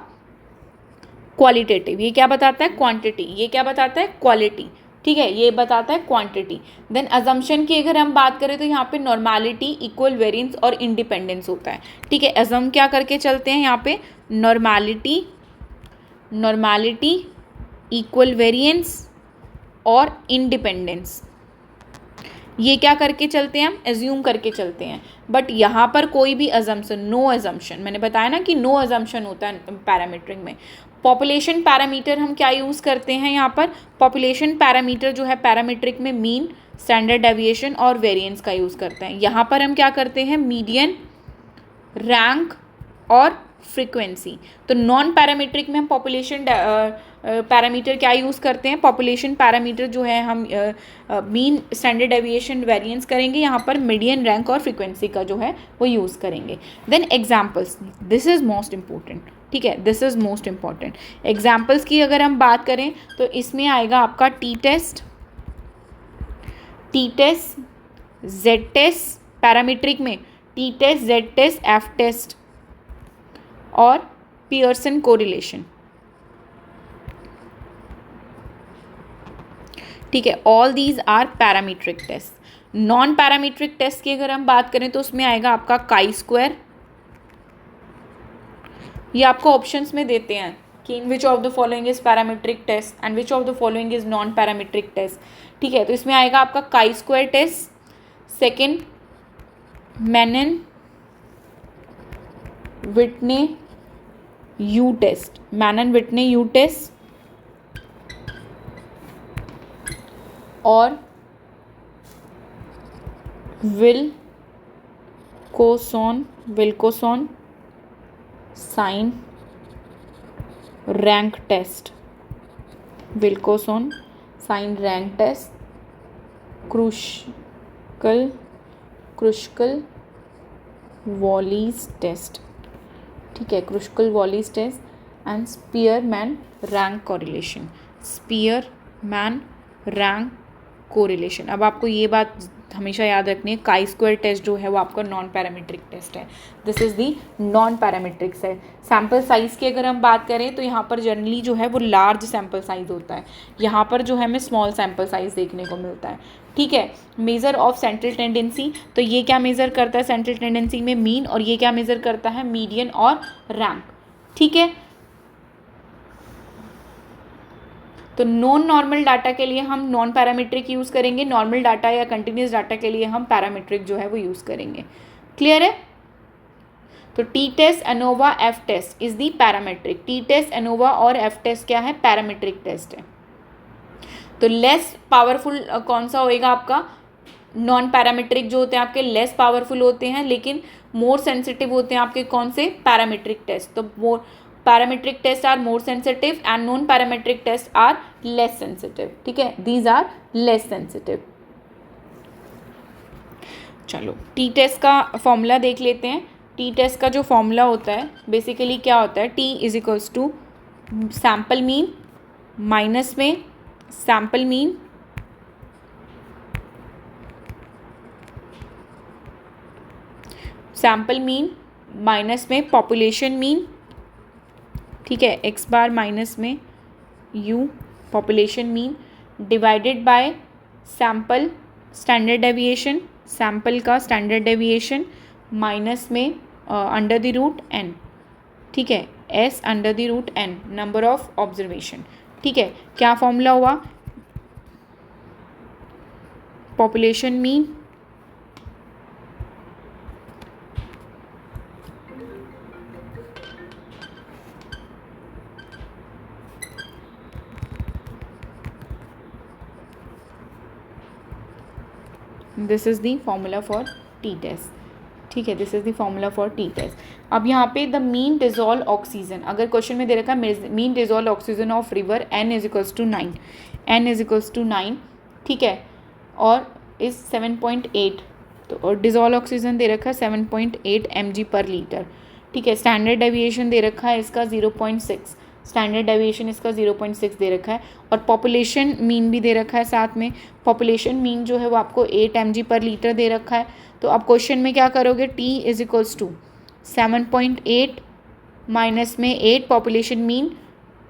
क्वालिटेटिव, ये क्या बताता है क्वांटिटी, ये क्या बताता है क्वालिटी, ठीक है, ये बताता है क्वांटिटी। देन अजम्पशन की अगर हम बात करें तो यहाँ पे नॉर्मैलिटी, इक्वल वेरिएंस और इंडिपेंडेंस होता है, ठीक है। अजम क्या करके चलते हैं यहाँ पे, नॉर्मैलिटी, इक्वल वेरिएंस और इंडिपेंडेंस, ये क्या करके चलते हैं, हम एज्यूम करके चलते हैं। बट यहाँ पर कोई भी अजम्पशन, नो अजम्पशन, मैंने बताया ना कि नो अजम्पशन होता है पैरामीट्रिक में। पॉपुलेशन पैरामीटर हम क्या यूज़ करते हैं यहाँ पर, पॉपुलेशन पैरामीटर जो है पैरामीट्रिक में मीन, स्टैंडर्ड डेविएशन और वेरिएंस का यूज़ करते हैं। यहाँ पर हम क्या करते हैं, मीडियन, रैंक और फ्रीक्वेंसी। तो नॉन पैरामीट्रिक में हम पॉपुलेशन पैरामीटर क्या यूज़ करते हैं, पॉपुलेशन पैरामीटर जो है हम मीन, स्टैंडर्ड डेविएशन, वेरिएंस करेंगे, यहाँ पर मीडियन, रैंक और फ्रीक्वेंसी का जो है वो यूज़ करेंगे। Then examples, this is most important, ठीक है, this is most important. Examples की अगर हम बात करें तो इसमें आएगा आपका T test, Z test, parametric में T test, Z test, F test और पियर्सन कोरिलेशन, ठीक है, all these are parametric test. Non parametric test की अगर हम बात करें तो उसमें आएगा आपका काई स्क्वायर, ये आपको ऑप्शंस में देते हैं कि in which of the following is parametric test and which of the following is non parametric test, ठीक है। तो इसमें आएगा आपका chi square test, second Mann Whitney U test, Mann Whitney U test और Wilcoxon sign rank test, Wilcoxon sign rank test, Kruskal Wallis test, ठीक है, Kruskal Wallis test and Spearman rank correlation, Spearman rank correlation. अब आपको ये बात हमेशा याद रखनी है, काई स्क्वायर टेस्ट जो है वो आपका नॉन पैरामीट्रिक टेस्ट है, this is the non parametric है। सैम्पल साइज़ की अगर हम बात करें तो यहाँ पर जनरली जो है वो लार्ज सैम्पल साइज़ होता है, यहाँ पर जो है हमें स्मॉल सैम्पल साइज़ देखने को मिलता है, ठीक है। मेज़र ऑफ सेंट्रल टेंडेंसी, तो ये क्या मेज़र करता है सेंट्रल टेंडेंसी में, मीन, और ये क्या मेज़र करता है, मीडियन और रैंक, ठीक है। तो नॉन नॉर्मल डाटा के लिए हम नॉन पैरामीट्रिक यूज़ करेंगे, नॉर्मल डाटा या कंटिन्यूस डाटा के लिए हम पैरामीट्रिक जो है वो यूज़ करेंगे, क्लियर है। तो T test, ANOVA, F test is the parametric, T test, ANOVA और एफ टेस्ट क्या है, पैरामीट्रिक टेस्ट है। तो लेस पावरफुल कौन सा होएगा आपका, नॉन पैरामीट्रिक जो होते हैं आपके लेस पावरफुल होते हैं, लेकिन मोर सेंसिटिव होते हैं आपके कौन से, पैरामीट्रिक टेस्ट। तो more parametric test are more sensitive and non parametric test are less sensitive, ठीक है, दीज आर लेस सेंसिटिव। चलो टी टेस्ट का फॉर्मूला देख लेते हैं। टी टेस्ट का जो फॉर्मूला होता है बेसिकली क्या होता है, T is equals to sample mean minus में सैम्पल मीन माइनस में पॉपुलेशन मीन, ठीक है, एक्स बार माइनस में U population mean divided by sample standard deviation, sample का स्टैंडर्ड डेविएशन माइनस में अंडर द रूट एन, ठीक है, S under the root N number of observation, ठीक है। क्या फॉर्मूला हुआ, population mean this is the formula for T test, ठीक है, this is the formula for T test. अब यहाँ पे द मीन डिजोल्व ऑक्सीजन, अगर क्वेश्चन में दे रखा है mean dissolve oxygen of river N is equals to 9, N is equals to 9, ठीक है, और इज 7.8, तो और डिजोल्व ऑक्सीजन दे रखा है 7.8 mg पर लीटर, ठीक है। स्टैंडर्ड डेविएशन दे रखा है इसका 0.6, स्टैंडर्ड डेविएशन इसका 0.6 दे रखा है, और पॉपुलेशन मीन भी दे रखा है साथ में, पॉपुलेशन मीन जो है वो आपको 8 mg पर लीटर दे रखा है। तो अब क्वेश्चन में क्या करोगे, t is equals to 7.8 minus में 8 population mean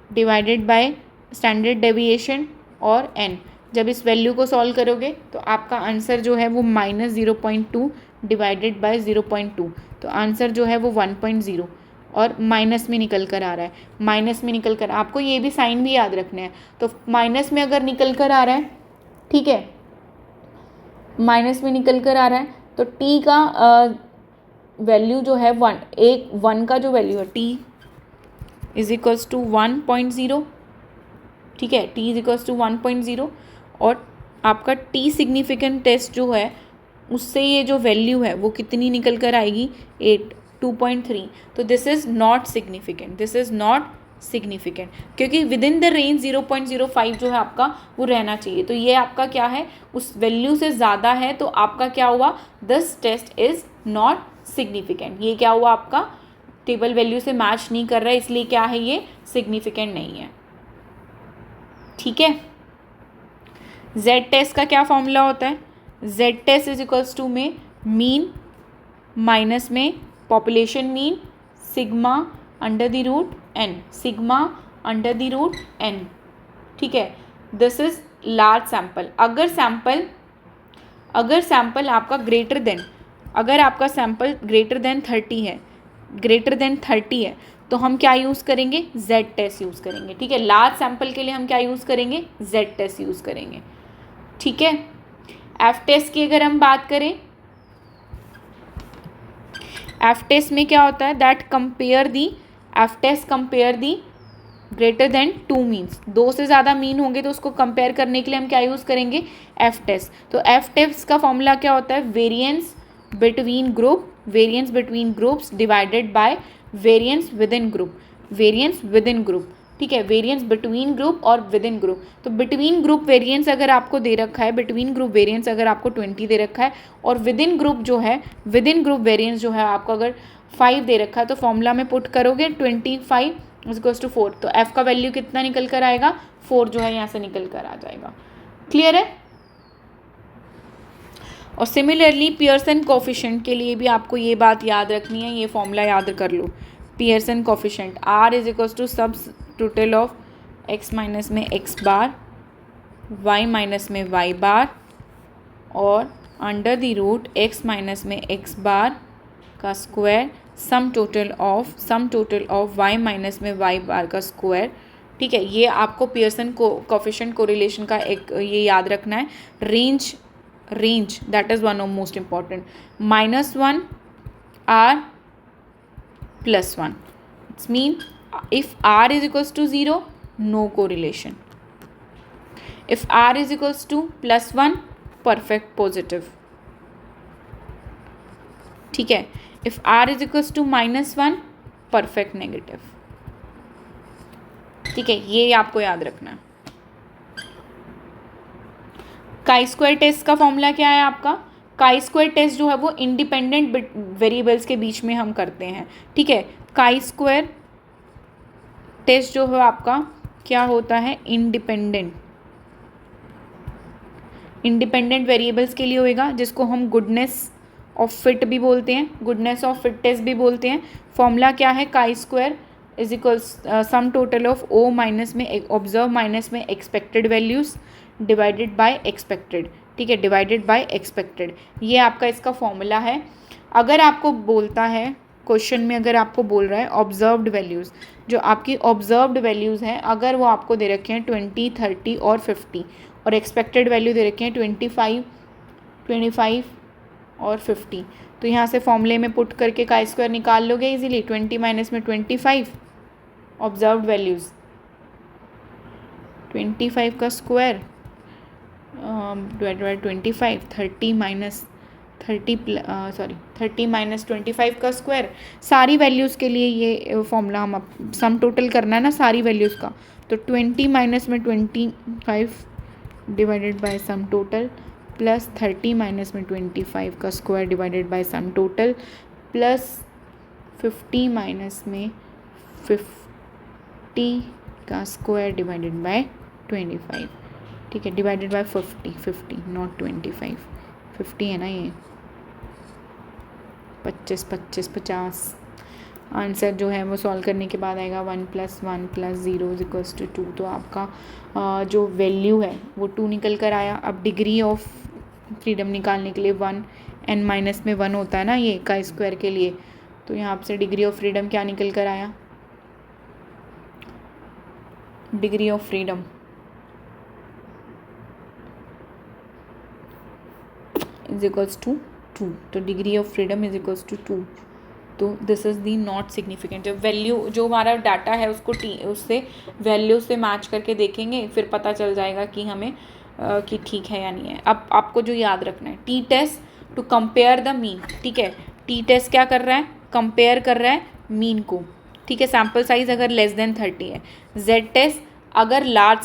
divided by standard deviation और n, जब इस वैल्यू को सॉल्व करोगे तो आपका आंसर जो है वो -0.2 डिवाइडेड बाय 0.2, तो आंसर जो है वो 1.0 और माइनस में निकल कर आ रहा है, माइनस में निकल कर, आपको ये भी साइन भी याद रखना है। तो माइनस में अगर निकल कर आ रहा है, ठीक है, माइनस में निकल कर आ रहा है तो t का वैल्यू जो है 1 का जो वैल्यू है t इज इक्वल्स टू 1.0, ठीक है, t इज इक्वल्स टू 1.0, और आपका t सिग्निफिकेंट टेस्ट जो है उससे ये जो वैल्यू है वो कितनी निकल कर आएगी, 8, 2.3, तो this is not significant, this is not significant, क्योंकि विद इन द रेंज 0.05 जो है आपका वो रहना चाहिए। तो ये आपका क्या है, उस वैल्यू से ज़्यादा है, तो आपका क्या हुआ, this test is not significant. ये क्या हुआ, आपका टेबल वैल्यू से मैच नहीं कर रहा है, इसलिए क्या है, ये सिग्निफिकेंट नहीं है। ठीक है। जेड टेस्ट का क्या फॉर्मूला होता है, Z test is equals to में मीन माइनस में population mean sigma under the root N, sigma under the root N. ठीक है, दिस इज लार्ज सैम्पल। अगर सैम्पल आपका ग्रेटर देन, अगर आपका सैम्पल ग्रेटर देन 30 है, तो हम क्या यूज़ करेंगे, जेड टेस्ट यूज़ करेंगे। ठीक है, लार्ज सैम्पल के लिए हम क्या यूज़ करेंगे, जेड टेस्ट यूज़ करेंगे। ठीक है। एफ टेस्ट की अगर हम बात करें, एफ टेस्ट में क्या होता है, that compare the, F test compare the greater than 2 means, 2 से ज़्यादा मीन होंगे तो उसको कंपेयर करने के लिए हम क्या यूज़ करेंगे, एफ टेस्ट। तो एफ टेस्ट का फॉर्मूला क्या होता है, variance between groups divided by variance with in group, variance with in group. ठीक है, वेरिएंस बिटवीन ग्रुप और विद इन ग्रुप। तो बिटवीन ग्रुप वेरिएंस अगर आपको दे रखा है, बिटवीन ग्रुप वेरिएंस अगर आपको 20 दे रखा है, और विद इन ग्रुप जो है, विद इन ग्रुप वेरिएंस जो है आपको अगर 5 दे रखा है, तो फॉर्मूला में पुट करोगे 25 इज इक्वल्स टू 4, तो एफ का वैल्यू कितना निकल कर आएगा, 4 जो है यहाँ से निकल कर आ जाएगा। क्लियर है। और सिमिलरली पियर्सन कोफिशिएंट के लिए भी आपको ये बात याद रखनी है, ये फॉर्मूला याद कर लो। Pearson coefficient r is equals to sum total of x minus में एक्स बार, वाई माइनस में वाई बार, और under the root x minus में एक्स बार का square, sum total of y minus में y bar का square. ठीक है, ये आपको पियर्सन कोफिशिएंट कोरिलेशन का एक ये याद रखना है। Range that is one of most important, -1 r + 1, it's mean if r is equals to 0, no correlation. If r is equals to +1, perfect positive. ठीक है, if r is equals to -1, perfect negative. ठीक है, ये आपको याद रखना है। Chi square test का फॉर्मूला क्या है आपका, काई स्क्वायर टेस्ट जो है वो इंडिपेंडेंट वेरिएबल्स के बीच में हम करते हैं। ठीक है, काई स्क्वायर टेस्ट जो है आपका क्या होता है, इंडिपेंडेंट वेरिएबल्स के लिए होएगा, जिसको हम गुडनेस ऑफ फिट भी बोलते हैं, गुडनेस ऑफ फिट टेस्ट भी बोलते हैं। फॉर्मूला क्या है, chi square is equals sum total of O minus में ऑब्जर्व माइनस में expected values divided by expected. ठीक है, डिवाइडेड बाय एक्सपेक्टेड, ये आपका इसका फॉर्मूला है। अगर आपको बोलता है क्वेश्चन में, अगर आपको बोल रहा है ऑब्जर्व्ड वैल्यूज़, जो आपकी ऑब्जर्व्ड वैल्यूज़ हैं, अगर वो आपको दे रखे हैं 20, 30 और 50, और एक्सपेक्टेड वैल्यू दे रखे हैं 25 और 50, तो यहाँ से फॉर्मूले में पुट करके काई स्क्वायर निकाल लोगे इजीली। 20 माइनस में 25 ऑब्जर्व्ड वैल्यूज़, 25 का स्क्वायर डिवाइड बाय 25, 30 माइनस 25 का स्क्वायर। सारी वैल्यूज़ के लिए ये फॉर्मूला हम सम टोटल करना है ना सारी वैल्यूज़ का, तो 20 माइनस में 25 divided by sum total plus 30 minus में 25 का square divided by sum total plus 50 minus में 50 का स्क्वायर डिवाइडेड बाय 25। ठीक है, डिवाइडेड बाय 50 नॉट 25, 50 है ना ये, 25 50। आंसर जो है वो सॉल्व करने के बाद आएगा 1 + 1 + 0 = 2। तो आपका जो वैल्यू है वो 2 निकल कर आया। अब डिग्री ऑफ फ्रीडम निकालने के लिए 1 n माइनस में 1 होता है ना ये का स्क्वायर के लिए, तो यहाँ से डिग्री ऑफ फ्रीडम क्या निकल कर आया, degree of freedom is equals to 2। तो degree of freedom is equals to 2। तो this is the not significant. Value जो हमारा डाटा है उसको उससे वैल्यू से मैच करके देखेंगे, फिर पता चल जाएगा कि हमें कि ठीक है या नहीं है। अब आपको जो याद रखना है, T test to compare the mean. ठीक है, टी टेस्ट क्या कर रहा है, कंपेयर कर रहा है मीन को, ठीक है। सैम्पल साइज अगर लेस देन 30 है। जेड टेस्ट अगर लार्ज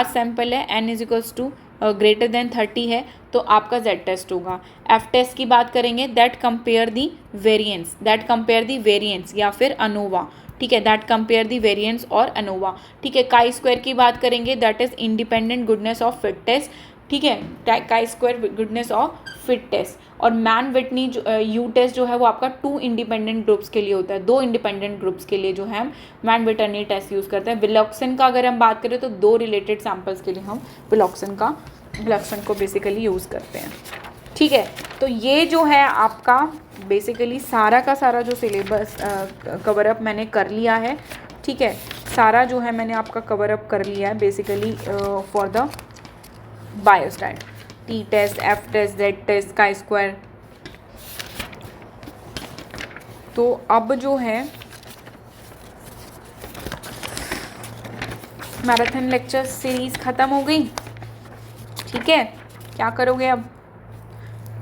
सैम्पल है, N is equals to greater than 30 है, तो आपका जेड टेस्ट होगा। एफ टेस्ट की बात करेंगे, दैट कंपेयर दी वेरिएंस या फिर अनोवा, ठीक है, दैट कंपेयर दी वेरिएंस और अनोवा, ठीक है। काई स्क्वायर की बात करेंगे, that is independent goodness of fit test, ठीक है, chi square goodness of fit test. और मैन विटनी यू टेस्ट जो है वो आपका 2 इंडिपेंडेंट ग्रुप्स के लिए होता है, 2 इंडिपेंडेंट ग्रुप्स के लिए जो है हम मैन विटनी टेस्ट यूज़ करते हैं। विलॉक्सन का अगर हम बात करें तो 2 रिलेटेड सैम्पल्स के लिए हम विलॉक्सन को बेसिकली यूज़ करते हैं, ठीक है। तो ये जो है आपका बेसिकली सारा का सारा जो सिलेबस कवर अप मैंने कर लिया है, ठीक है। सारा जो है मैंने आपका कवर अप कर लिया है basically for the biostat, T test, F test, Z test, chi square. तो अब जो है मैराथन लेक्चर सीरीज ख़त्म हो गई, ठीक है। क्या करोगे अब?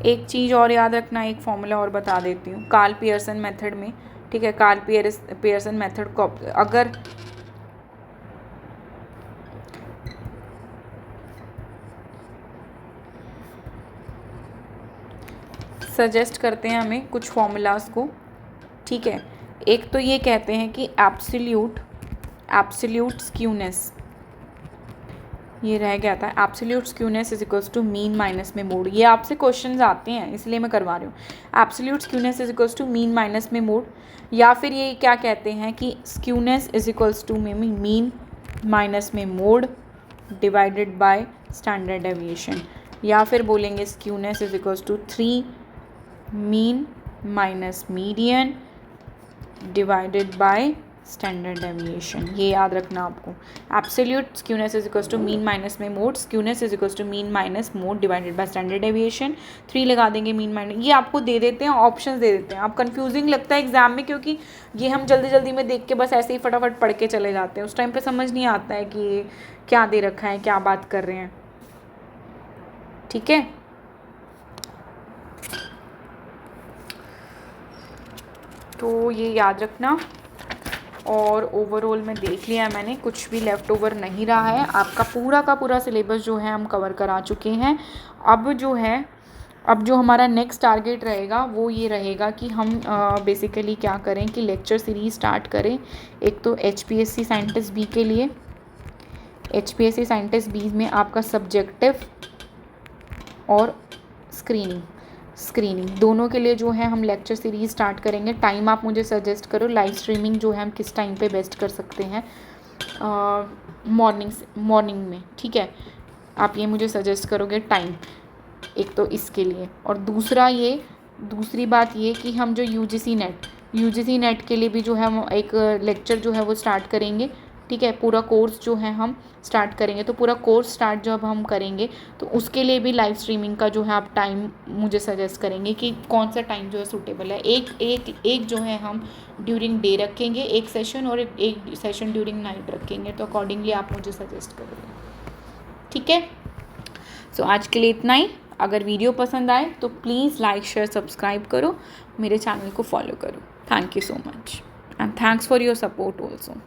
एक चीज़ और याद रखना, एक फॉर्मूला और बता देती हूँ कार्ल पियर्सन मेथड में, ठीक है। कार्ल पियर्सन मेथड को अगर सजेस्ट करते हैं हमें कुछ फॉर्मूलाज को, ठीक है। एक तो ये कहते हैं कि एब्सोल्यूट स्क्यूनेस, ये रह गया था, absolute skewness is equals to mean minus में मोड। ये आपसे क्वेश्चंस आते हैं इसलिए मैं करवा रही हूँ। Absolute skewness is equals to mean minus में मोड, या फिर ये क्या कहते हैं कि skewness is equals to mean minus में mode divided by standard deviation, या फिर बोलेंगे skewness is equals to 3 mean minus median divided by standard deviation. ये याद रखना आपको। Absolute skewness is equals to mean minus में mode, skewness is equals to mean minus mode divided by standard deviation. 3 लगा देंगे मीन माइनस, ये आपको दे देते हैं, ऑप्शंस दे देते हैं। आप कंफ्यूजिंग लगता है एग्जाम में, क्योंकि ये हम जल्दी जल्दी में देख के बस ऐसे ही फटाफट पढ़ के चले जाते हैं, उस टाइम पे समझ नहीं आता है कि ये क्या दे रखा है, क्या बात कर रहे हैं, ठीक है। तो ये याद रखना। और ओवरऑल में देख लिया है मैंने, कुछ भी लेफ़्ट ओवर नहीं रहा है। आपका पूरा का पूरा सिलेबस जो है हम कवर करा चुके हैं। अब जो हमारा नेक्स्ट टारगेट रहेगा वो ये रहेगा कि हम बेसिकली क्या करें कि लेक्चर सीरीज स्टार्ट करें। एक तो HPSC साइंटिस्ट बी के लिए, HPSC साइंटिस्ट बी में आपका सब्जेक्टिव और स्क्रीनिंग दोनों के लिए जो है हम लेक्चर सीरीज स्टार्ट करेंगे। टाइम आप मुझे सजेस्ट करो, लाइव स्ट्रीमिंग जो है हम किस टाइम पे बेस्ट कर सकते हैं, मॉर्निंग में, ठीक है। आप ये मुझे सजेस्ट करोगे टाइम, एक तो इसके लिए। और दूसरी बात ये कि हम जो UGC नेट के लिए भी जो है हम एक लेक्चर जो है वो स्टार्ट करेंगे, ठीक है। पूरा कोर्स जो है हम स्टार्ट करेंगे, तो पूरा कोर्स स्टार्ट जब हम करेंगे तो उसके लिए भी लाइव स्ट्रीमिंग का जो है आप टाइम मुझे सजेस्ट करेंगे कि कौन सा टाइम जो है सूटेबल है। एक जो है हम ड्यूरिंग डे रखेंगे एक सेशन, और एक सेशन ड्यूरिंग नाइट रखेंगे, तो अकॉर्डिंगली आप मुझे सजेस्ट करोगे, ठीक है। सो आज के लिए इतना ही। अगर वीडियो पसंद आए तो प्लीज़ लाइक शेयर सब्सक्राइब करो, मेरे चैनल को फॉलो करो। Thank you so much and thanks for your support also.